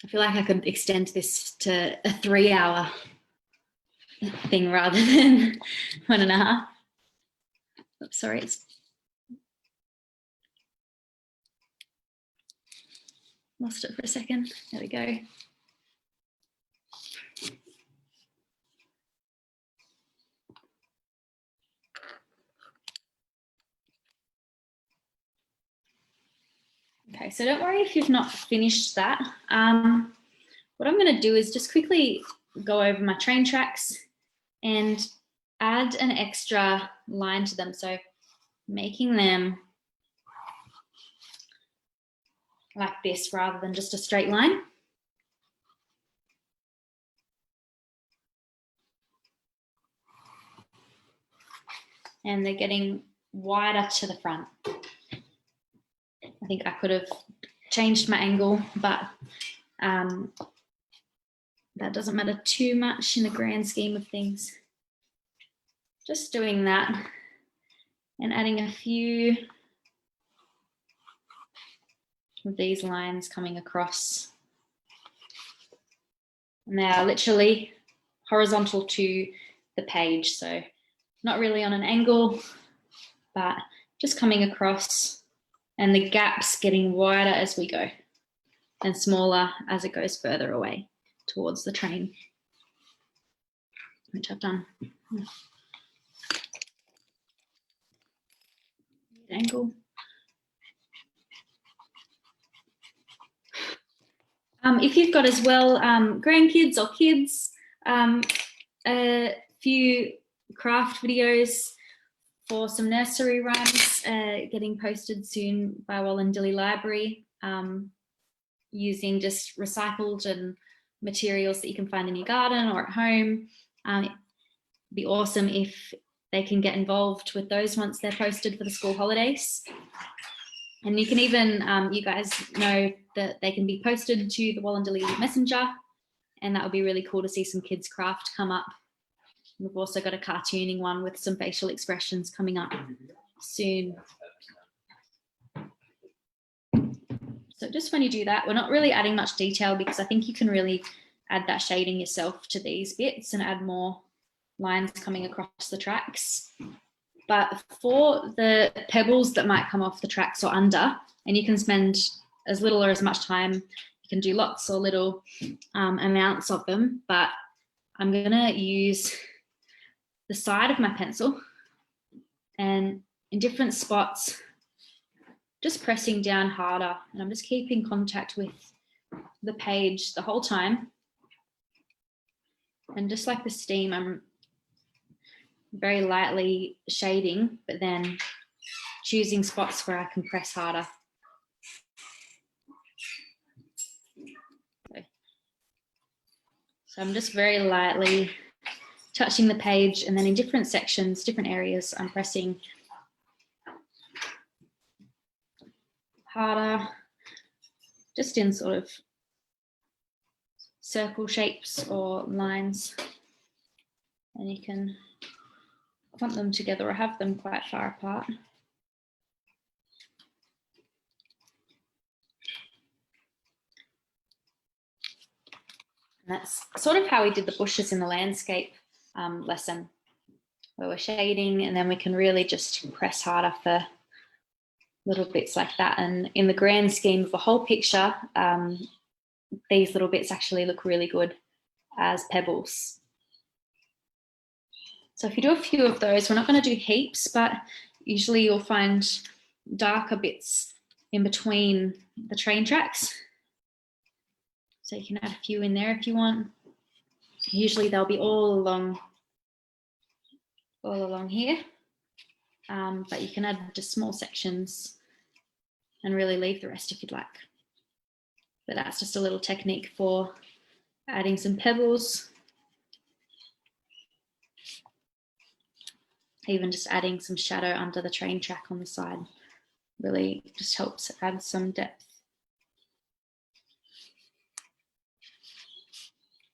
I feel like I could extend this to a 3-hour thing rather than 1.5. Oops, sorry, it's lost it for a second. There we go. Okay, so don't worry if you've not finished that. What I'm going to do is just quickly go over my train tracks and add an extra line to them. So making them like this rather than just a straight line. And they're getting wider to the front. I think I could have changed my angle, but that doesn't matter too much in the grand scheme of things. Just doing that and adding a few of these lines coming across. And they are literally horizontal to the page, so not really on an angle, but just coming across, and the gaps getting wider as we go and smaller as it goes further away towards the train, which I've done. Angle. If you've got as well grandkids or kids, a few craft videos for some nursery rhymes getting posted soon by Wallandilly Library. using just recycled and materials that you can find in your garden or at home. It'd be awesome if they can get involved with those once they're posted for the school holidays. And you can even, you guys know that they can be posted to the Wallandilly Messenger, and that would be really cool to see some kids craft come up. We've also got a cartooning one with some facial expressions coming up soon. So just when you do that, we're not really adding much detail because I think you can really add that shading yourself to these bits and add more lines coming across the tracks. But for the pebbles that might come off the tracks or under, and you can spend as little or as much time, you can do lots or little amounts of them, but I'm gonna use the side of my pencil and in different spots, just pressing down harder, and I'm just keeping contact with the page the whole time. And just like the steam, I'm very lightly shading, but then choosing spots where I can press harder. So I'm just very lightly touching the page, and then in different sections, different areas, I'm pressing harder, just in sort of circle shapes or lines. And you can clump them together or have them quite far apart. And that's sort of how we did the bushes in the landscape lesson, where we're shading and then we can really just press harder for little bits like that. And in the grand scheme of the whole picture, these little bits actually look really good as pebbles. So if you do a few of those, we're not going to do heaps, but usually you'll find darker bits in between the train tracks. So you can add a few in there if you want. Usually they'll be all along here, but you can add just small sections and really leave the rest if you'd like. But that's just a little technique for adding some pebbles. Even just adding some shadow under the train track on the side really just helps add some depth.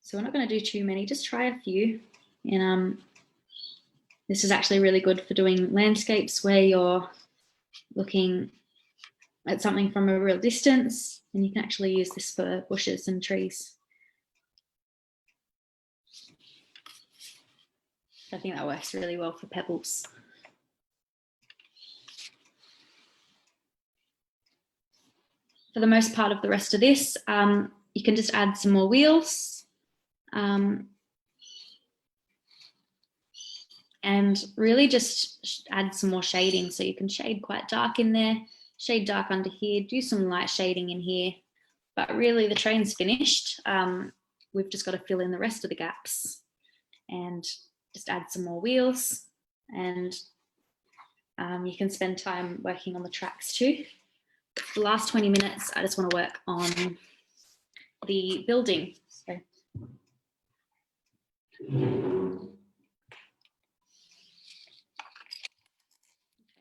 So we're not going to do too many, just try a few. And this is actually really good for doing landscapes where you're looking at something from a real distance, and you can actually use this for bushes and trees. I think that works really well for pebbles. For the most part of the rest of this, you can just add some more wheels. And really just add some more shading. So you can shade quite dark in there, shade dark under here, do some light shading in here. But really the train's finished. We've just got to fill in the rest of the gaps and just add some more wheels. And you can spend time working on the tracks too. For the last 20 minutes, I just want to work on the building.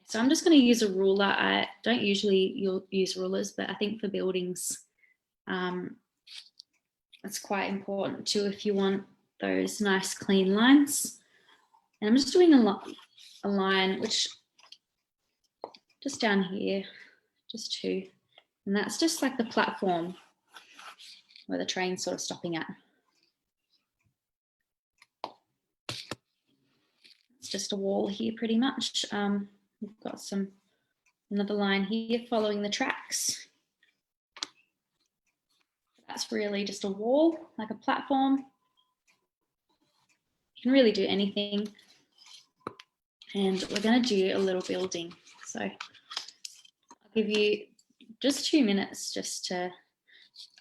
So I'm just going to use a ruler. I don't usually use rulers, but I think for buildings, it's quite important too if you want those nice clean lines. And I'm just doing a line which just down here, just two. And that's just like the platform where the train's sort of stopping at. It's just a wall here pretty much. We've got another line here following the tracks. That's really just a wall, like a platform. You can really do anything. And we're going to do a little building. So I'll give you just 2 minutes just to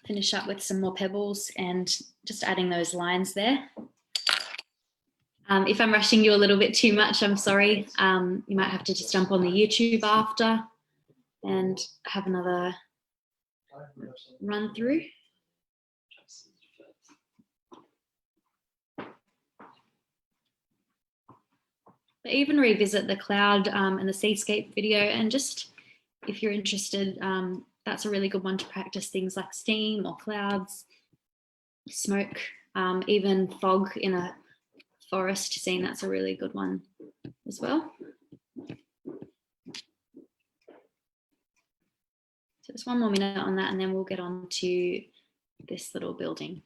finish up with some more pebbles and just adding those lines there. If I'm rushing you a little bit too much, I'm sorry. You might have to just jump on the YouTube after and have another run through. But even revisit the cloud and the seascape video, and just if you're interested, that's a really good one to practice things like steam or clouds, smoke, even fog in a forest scene. That's a really good one as well. So just one more minute on that, and then we'll get on to this little building.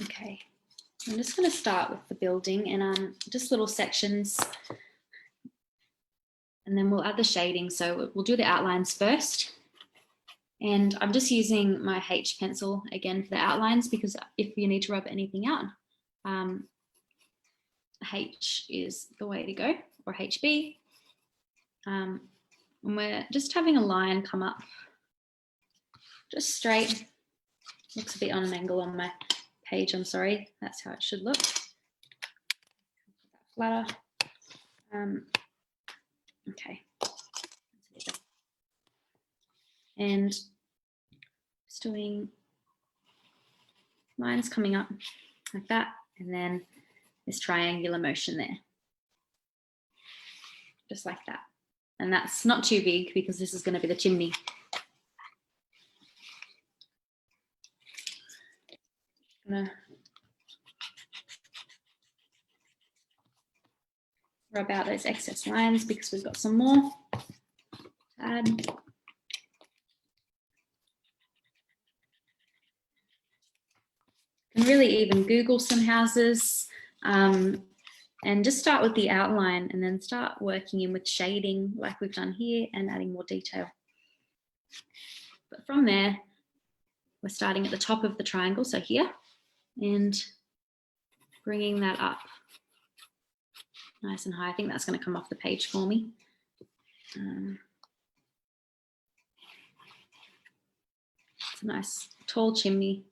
Okay, I'm just going to start with the building and just little sections, and then we'll add the shading. So we'll do the outlines first. And I'm just using my H pencil again for the outlines, because if you need to rub anything out, H is the way to go, or HB. And we're just having a line come up just straight. Looks a bit on an angle on my page, I'm sorry. That's how it should look. Flatter. Okay. And just doing lines coming up like that, and then this triangular motion there. Just like that. And that's not too big because this is going to be the chimney. I'm gonna rub out those excess lines because we've got some more to add. You can really even Google some houses and just start with the outline and then start working in with shading like we've done here and adding more detail. But from there, we're starting at the top of the triangle, so here, and bringing that up nice and high. I think that's going to come off the page for me. It's a nice tall chimney.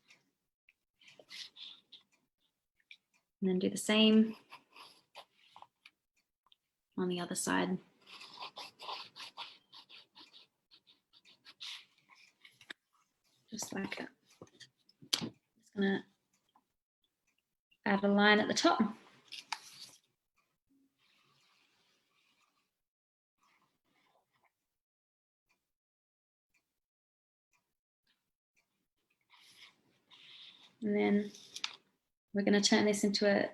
And then do the same on the other side. Just like that. Just gonna add a line at the top. And then we're going to turn this into a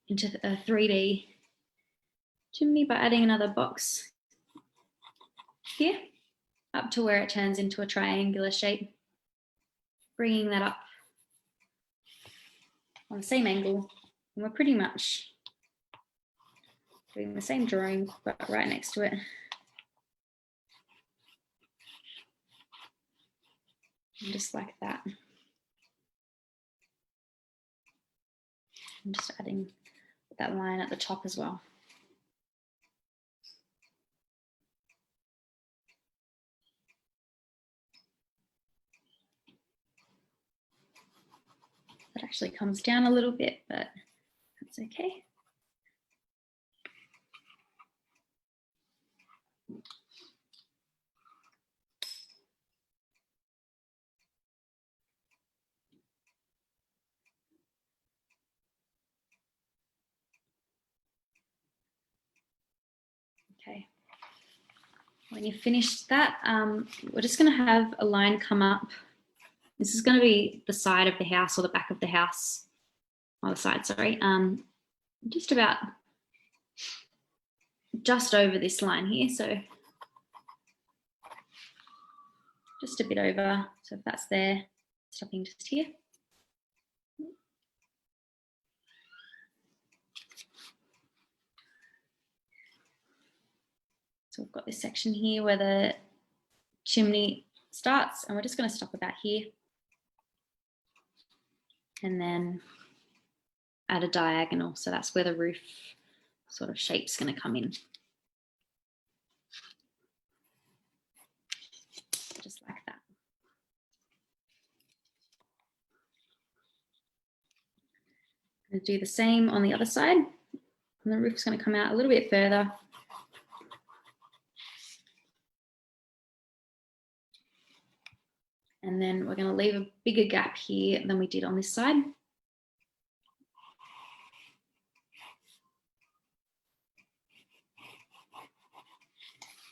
3D chimney by adding another box here up to where it turns into a triangular shape, bringing that up on the same angle. And we're pretty much doing the same drawing, but right next to it. And just like that. I'm just adding that line at the top as well. That actually comes down a little bit, but that's okay. Okay. when you've finished that, we're just going to have a line come up. This is going to be the side of the house or the back of the house, or the side, sorry. Just about just over this line here. So just a bit over. So if that's there, stopping just here. So we've got this section here where the chimney starts, and we're just going to stop about here. And then add a diagonal. So that's where the roof sort of shape's going to come in. Just like that. I'm going to do the same on the other side. And the roof's going to come out a little bit further. And then we're going to leave a bigger gap here than we did on this side.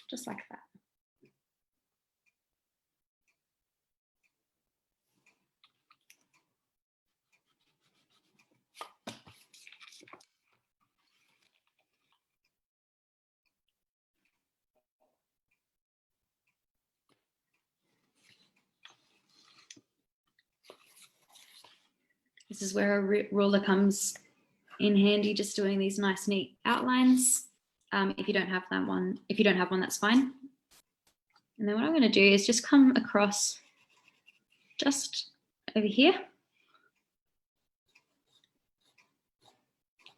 Just like that. This is where a ruler comes in handy, just doing these nice, neat outlines. If you don't have that one, if you don't have one, that's fine. And then what I'm going to do is just come across just over here.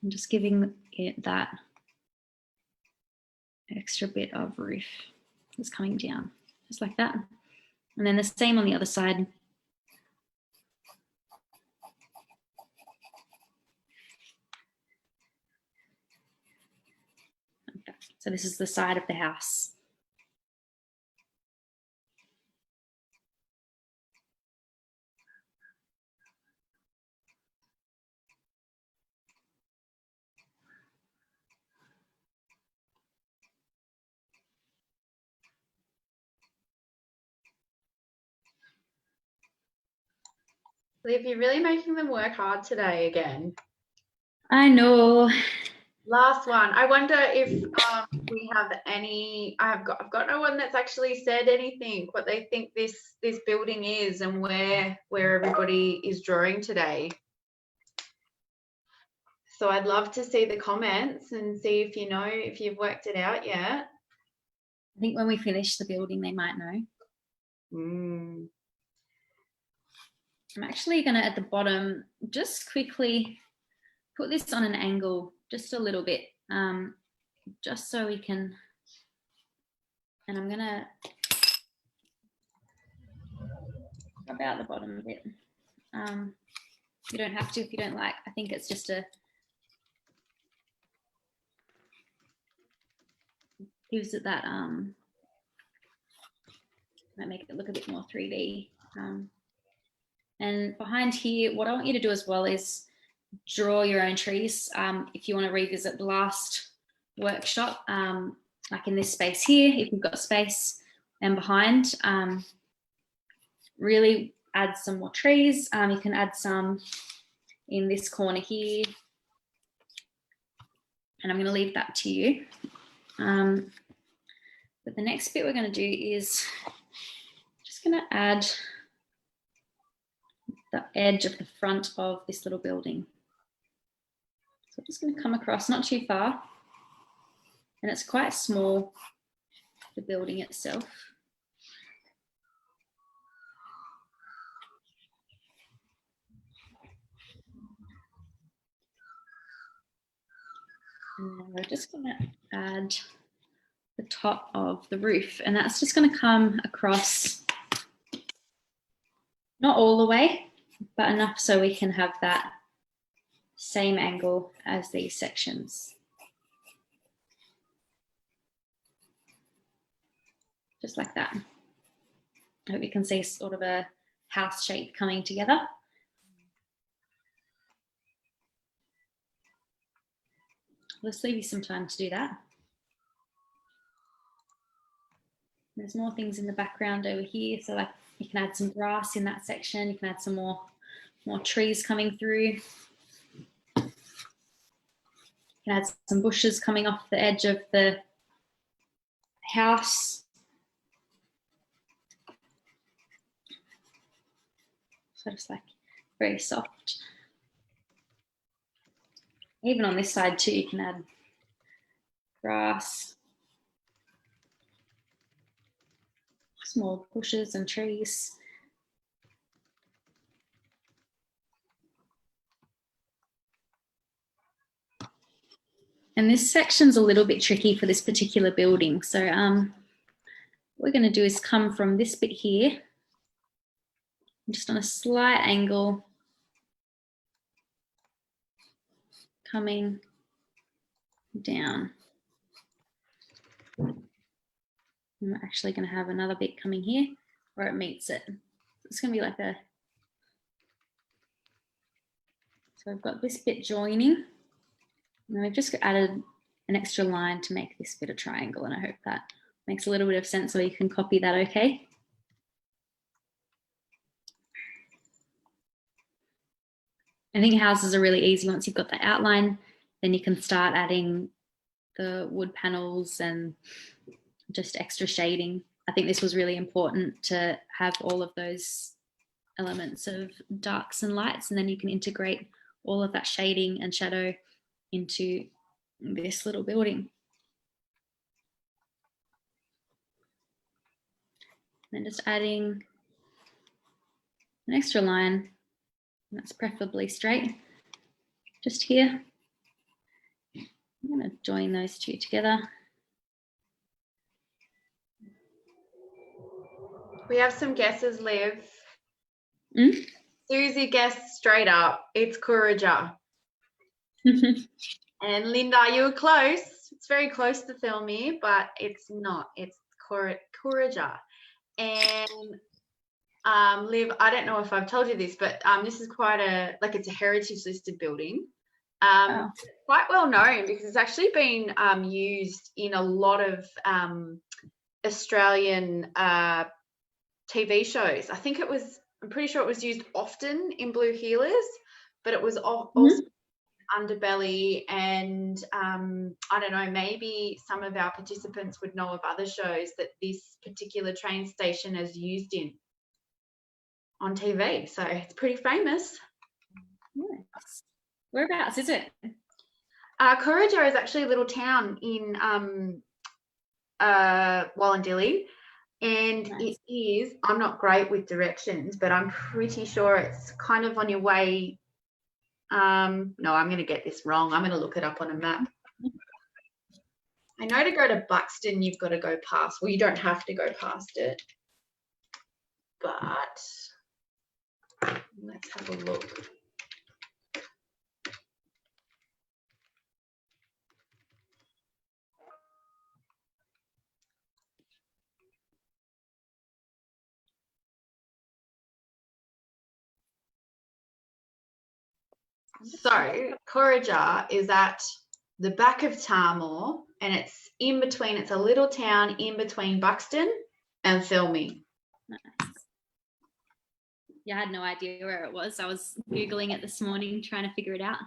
I'm just giving it that extra bit of roof that's coming down, just like that. And then the same on the other side. Okay. So this is the side of the house. Liv, you're really making them work hard today again. I know. Last one. I wonder if we have any. I've got no one that's actually said anything what they think this building is and where everybody is drawing today. So I'd love to see the comments and see if you know if you've worked it out yet. I think when we finish the building, they might know. I'm actually going to, at the bottom, just quickly put this on an angle just a little bit, just so we can, and I'm going to rub out the bottom a bit. You don't have to if you don't like. I think it's just a, gives it that, might make it look a bit more 3D. And behind here, what I want you to do as well is draw your own trees. If you want to revisit the last workshop, like in this space here, if you've got space, and behind, really add some more trees. You can add some in this corner here. And I'm going to leave that to you. But the next bit we're going to do is just going to add the edge of the front of this little building. So I'm just going to come across, not too far, and it's quite small, the building itself. And then we're just going to add the top of the roof, and that's just going to come across, not all the way, but enough so we can have that same angle as these sections. Just like that. I hope you can see sort of a house shape coming together. Let's leave you some time to do that. There's more things in the background over here. So like you can add some grass in that section. You can add some more trees coming through. You can add some bushes coming off the edge of the house. So it's like very soft. Even on this side too, you can add grass, small bushes and trees. And this section's a little bit tricky for this particular building. So what we're going to do is come from this bit here, just on a slight angle, coming down. I'm actually going to have another bit coming here where it meets it. It's going to be like a, so I've got this bit joining, and we've just added an extra line to make this bit a triangle, and I hope that makes a little bit of sense, so you can copy that okay. I think houses are really easy. Once you've got the outline, then you can start adding the wood panels and just extra shading. I think this was really important to have all of those elements of darks and lights, and then you can integrate all of that shading and shadow into this little building. And then just adding an extra line, and that's preferably straight, just here. I'm going to join those two together. We have some guesses, Liv. Mm? Susie guessed straight up. It's Courageous. And Linda, you were close. It's very close to Thelmy, but it's not. It's Courageous. And Liv, I don't know if I've told you this, but this is quite it's a heritage listed building. Quite well known because it's actually been used in a lot of Australian TV shows. I'm pretty sure it was used often in Blue Heelers, but it was also Underbelly, and I don't know, maybe some of our participants would know of other shows that this particular train station is used in on TV. So it's pretty famous. Nice. Whereabouts is it? Courageous is actually a little town in Wallandilly, and Nice. it is, I'm not great with directions, but I'm pretty sure it's kind of on your way. No, I'm going to get this wrong. I'm going to look it up on a map. I know to go to Buxton, you've got to go past. Well, you don't have to go past it, but let's have a look. So Courageous is at the back of Tarmore, and it's in between. It's a little town in between Buxton and Thelmy. Nice. Yeah, I had no idea where it was. I was Googling it this morning, trying to figure it out.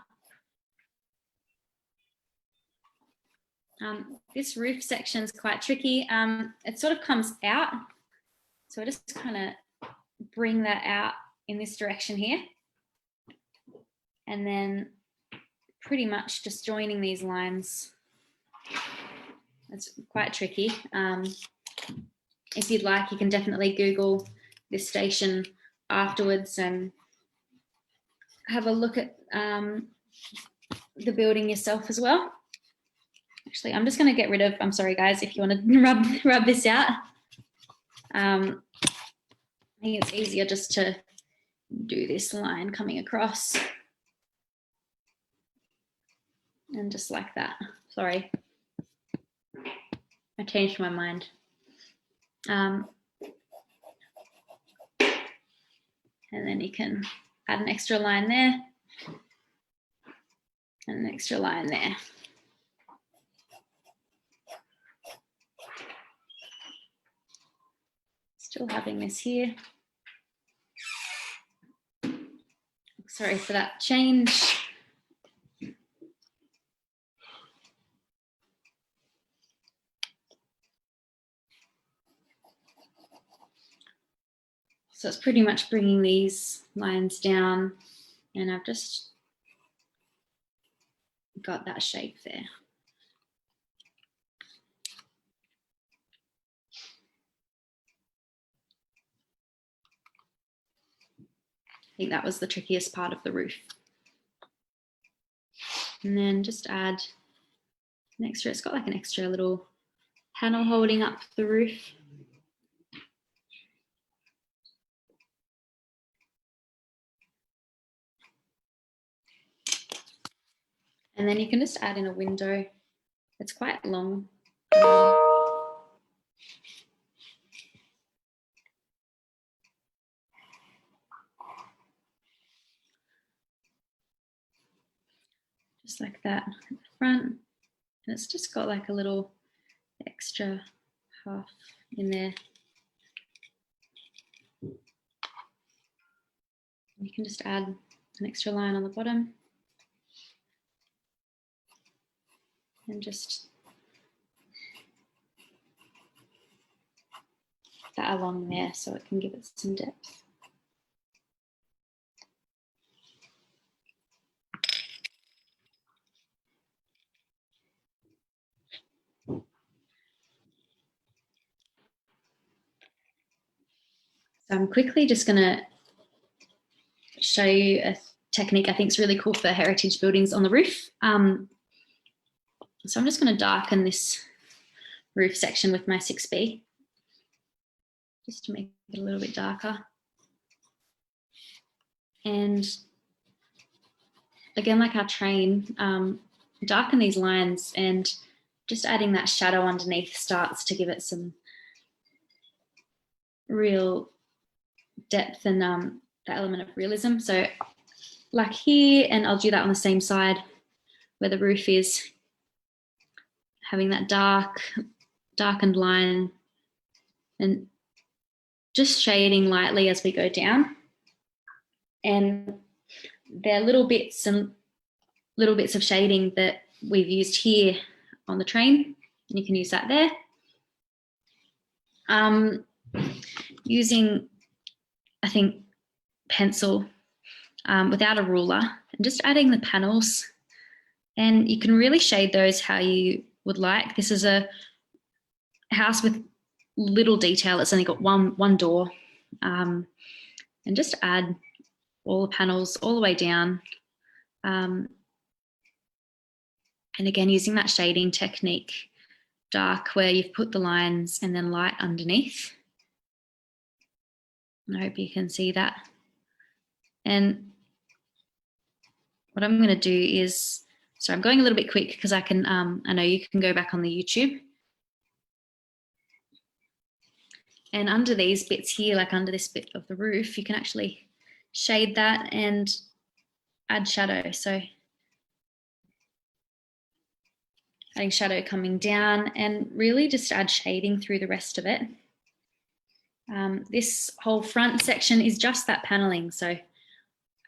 This roof section is quite tricky. It sort of comes out. So I just kind of bring that out in this direction here. And then pretty much just joining these lines. It's quite tricky. If you'd like, you can definitely Google this station afterwards and have a look at the building yourself as well. Actually, I'm just going to get rid of, I'm sorry guys, if you want to rub this out. I think it's easier just to do this line coming across. And just like that. Sorry. I changed my mind. And then you can add an extra line there and an extra line there. Still having this here. Sorry for that change. So it's pretty much bringing these lines down, and I've just got that shape there. I think that was the trickiest part of the roof. And then just add an extra, it's got like an extra little panel holding up the roof. And then you can just add in a window. It's quite long. Just like that at the front. And it's just got like a little extra half in there. You can just add an extra line on the bottom. And just that along there so it can give it some depth. So I'm quickly just going to show you a technique I think is really cool for heritage buildings on the roof. So I'm just going to darken this roof section with my 6B, just to make it a little bit darker. And again, like our train, darken these lines, and just adding that shadow underneath starts to give it some real depth and the element of realism. So like here, and I'll do that on the same side where the roof is, having that darkened line and just shading lightly as we go down. And there are little bits of shading that we've used here on the train, and you can use that there. Using, I think, pencil without a ruler, and just adding the panels, and you can really shade those how you would like. This is a house with little detail. It's only got one door, and just add all the panels all the way down. And again, using that shading technique, dark where you've put the lines and then light underneath. I hope you can see that. And what I'm going to do is, so I'm going a little bit quick because I can, I know you can go back on the YouTube. And under these bits here, like under this bit of the roof, you can actually shade that and add shadow. So adding shadow coming down, and really just add shading through the rest of it. This whole front section is just that paneling. So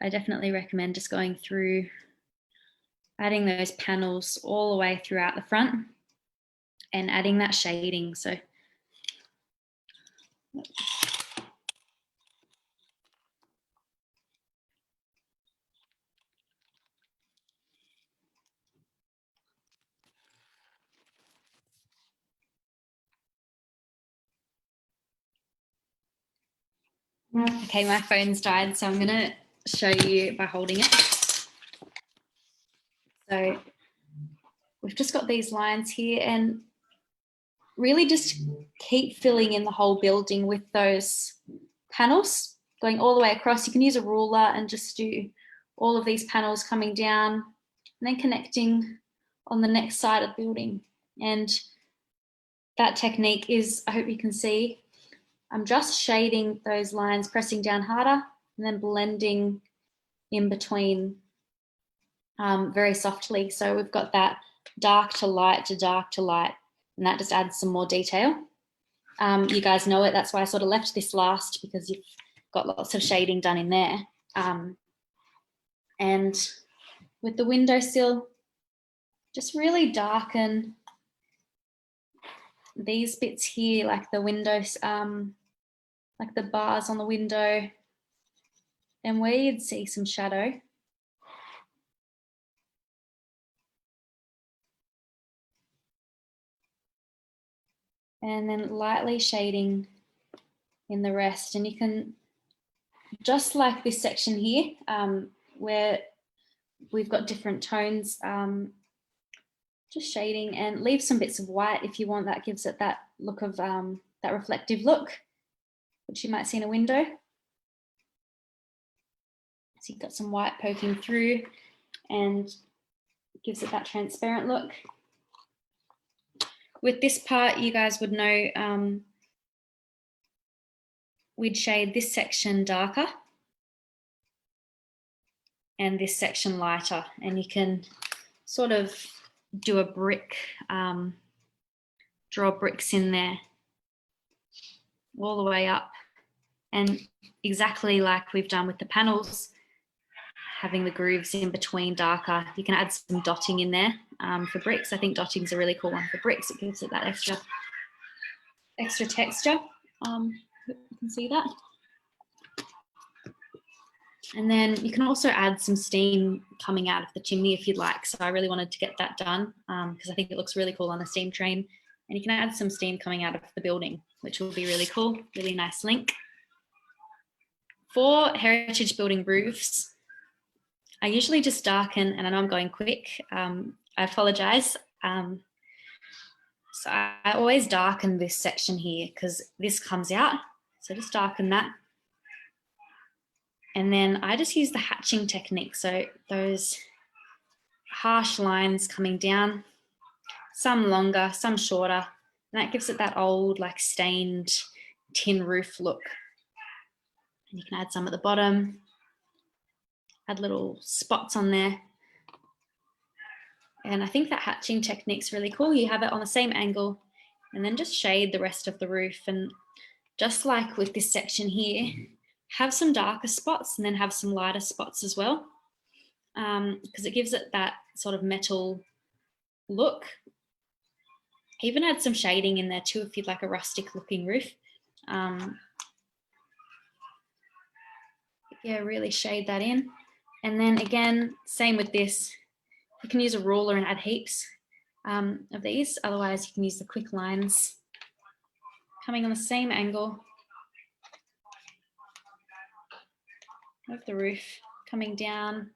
I definitely recommend just going through, adding those panels all the way throughout the front and adding that shading. So okay, my phone's died, so I'm going to show you by holding it. So we've just got these lines here, and really just keep filling in the whole building with those panels going all the way across. You can use a ruler and just do all of these panels coming down and then connecting on the next side of the building. And that technique is, I hope you can see, I'm just shading those lines, pressing down harder, and then blending in between very softly. So we've got that dark to light to dark to light, and that just adds some more detail. You guys know it. That's why I sort of left this last, because you've got lots of shading done in there. And with the windowsill, just really darken these bits here, like the windows, like the bars on the window, and where you'd see some shadow. And then lightly shading in the rest. And you can, just like this section here, where we've got different tones, just shading, and leave some bits of white if you want. That gives it that look of, that reflective look, which you might see in a window. So you've got some white poking through and gives it that transparent look. With this part, you guys would know we'd shade this section darker and this section lighter, and you can sort of do a brick, draw bricks in there all the way up, and exactly like we've done with the panels, having the grooves in between darker. You can add some dotting in there for bricks. I think dotting is a really cool one for bricks. It gives it that extra texture. You can see that. And then you can also add some steam coming out of the chimney if you'd like. So I really wanted to get that done because I think it looks really cool on a steam train. And you can add some steam coming out of the building, which will be really cool, really nice link. For heritage building roofs, I usually just darken, and I know I'm going quick, I apologise. So I always darken this section here because this comes out. So just darken that. And then I just use the hatching technique. So those harsh lines coming down, some longer, some shorter, and that gives it that old, like stained tin roof look. And you can add some at the bottom, add little spots on there. And I think that hatching technique's really cool. You have it on the same angle and then just shade the rest of the roof. And just like with this section here, have some darker spots and then have some lighter spots as well, because it gives it that sort of metal look. Even add some shading in there too if you'd like a rustic looking roof. Yeah, really shade that in. And then again, same with this. You can use a ruler and add heaps of these. Otherwise, you can use the quick lines coming on the same angle of the roof, coming down.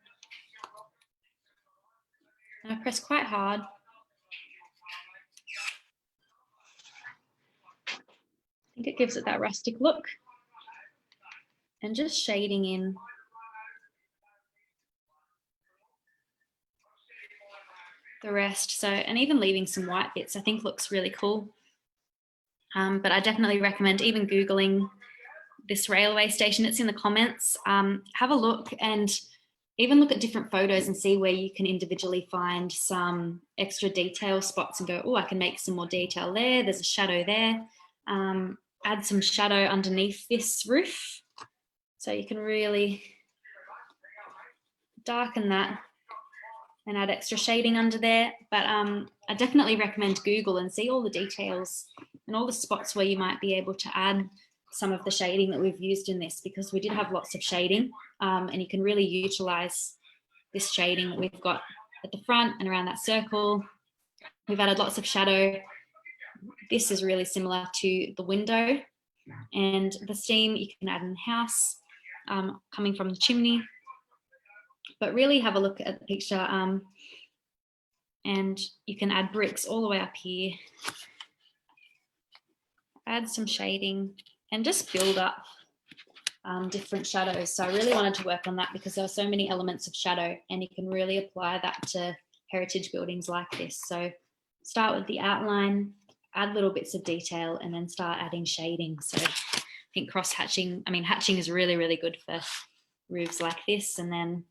And I press quite hard. I think it gives it that rustic look. And just shading in the rest. So, and even leaving some white bits, I think looks really cool. But I definitely recommend even Googling this railway station. It's in the comments. Have a look and even look at different photos and see where you can individually find some extra detail spots and go, oh, I can make some more detail there. There's a shadow there. Add some shadow underneath this roof. So you can really darken that and add extra shading under there. But I definitely recommend Google and see all the details and all the spots where you might be able to add some of the shading that we've used in this, because we did have lots of shading, and you can really utilize this shading that we've got at the front and around that circle. We've added lots of shadow. This is really similar to the window, and the steam you can add in the house coming from the chimney. But really have a look at the picture, and you can add bricks all the way up here. Add some shading and just build up different shadows. So I really wanted to work on that because there are so many elements of shadow, and you can really apply that to heritage buildings like this. So start with the outline, add little bits of detail, and then start adding shading. So I think cross hatching, hatching is really, really good for roofs like this. And then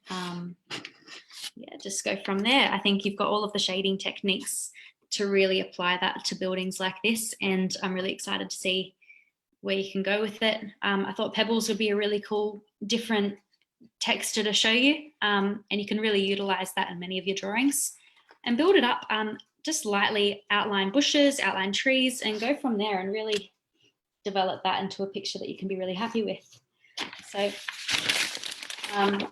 yeah, just go from there. I think you've got all of the shading techniques to really apply that to buildings like this, and I'm really excited to see where you can go with it. I thought pebbles would be a really cool, different texture to show you, and you can really utilize that in many of your drawings and build it up. Just lightly outline bushes, outline trees, and go from there and really develop that into a picture that you can be really happy with. So I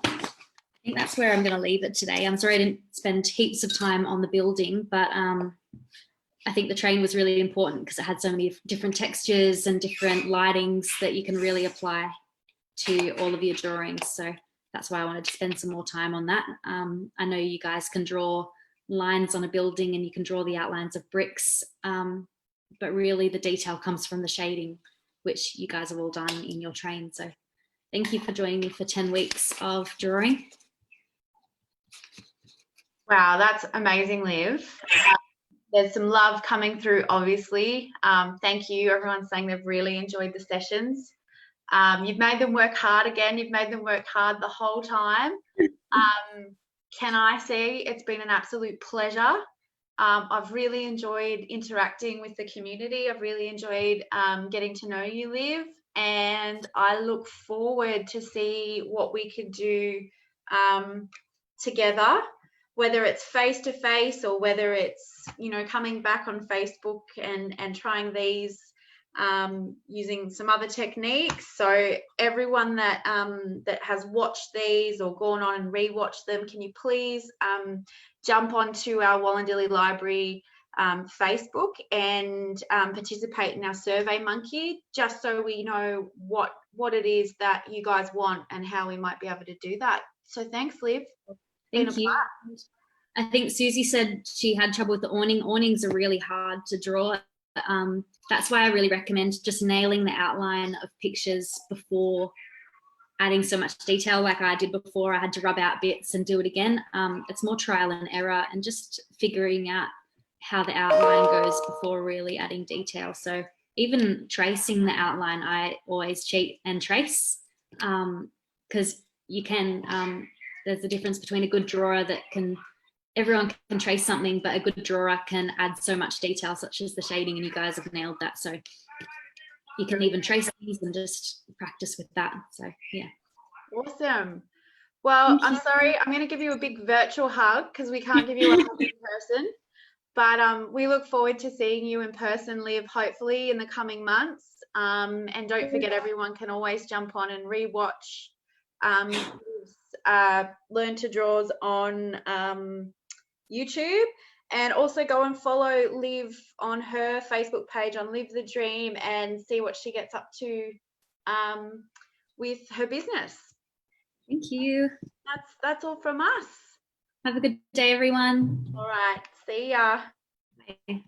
think that's where I'm going to leave it today. I'm sorry I didn't spend heaps of time on the building, but I think the train was really important because it had so many different textures and different lightings that you can really apply to all of your drawings. So that's why I wanted to spend some more time on that. I know you guys can draw lines on a building and you can draw the outlines of bricks, but really the detail comes from the shading, which you guys have all done in your train. So thank you for joining me for 10 weeks of drawing. Wow, that's amazing, Liv. There's some love coming through, obviously. Thank you. Everyone's saying they've really enjoyed the sessions. You've made them work hard again. You've made them work hard the whole time. Can I say it's been an absolute pleasure. I've really enjoyed interacting with the community. I've really enjoyed getting to know you, Liv, and I look forward to see what we could do together, whether it's face-to-face or whether it's, you know, coming back on Facebook and trying these using some other techniques. So everyone that that has watched these or gone on and rewatched them, can you please jump onto our Wallandilly Library Facebook and participate in our Survey Monkey, just so we know what it is that you guys want and how we might be able to do that. So thanks, Liv. Thank you. I think Susie said she had trouble with the awning. Awnings are really hard to draw. That's why I really recommend just nailing the outline of pictures before adding so much detail like I did before. I had to rub out bits and do it again. It's more trial and error and just figuring out how the outline goes before really adding detail. So even tracing the outline, I always cheat and trace, because you can, there's a difference between a good drawer that can, everyone can trace something, but a good drawer can add so much detail, such as the shading, and you guys have nailed that. So you can even trace these and just practice with that. So yeah. Awesome. Well, I'm sorry, I'm going to give you a big virtual hug because we can't give you a hug in person. But we look forward to seeing you in person, Liv, hopefully in the coming months. And don't forget, everyone can always jump on and rewatch Learn to Draws on YouTube, and also go and follow Liv on her Facebook page on Live the Dream and see what she gets up to with her business. Thank you. That's all from us. Have a good day, everyone. All right. See ya. Bye.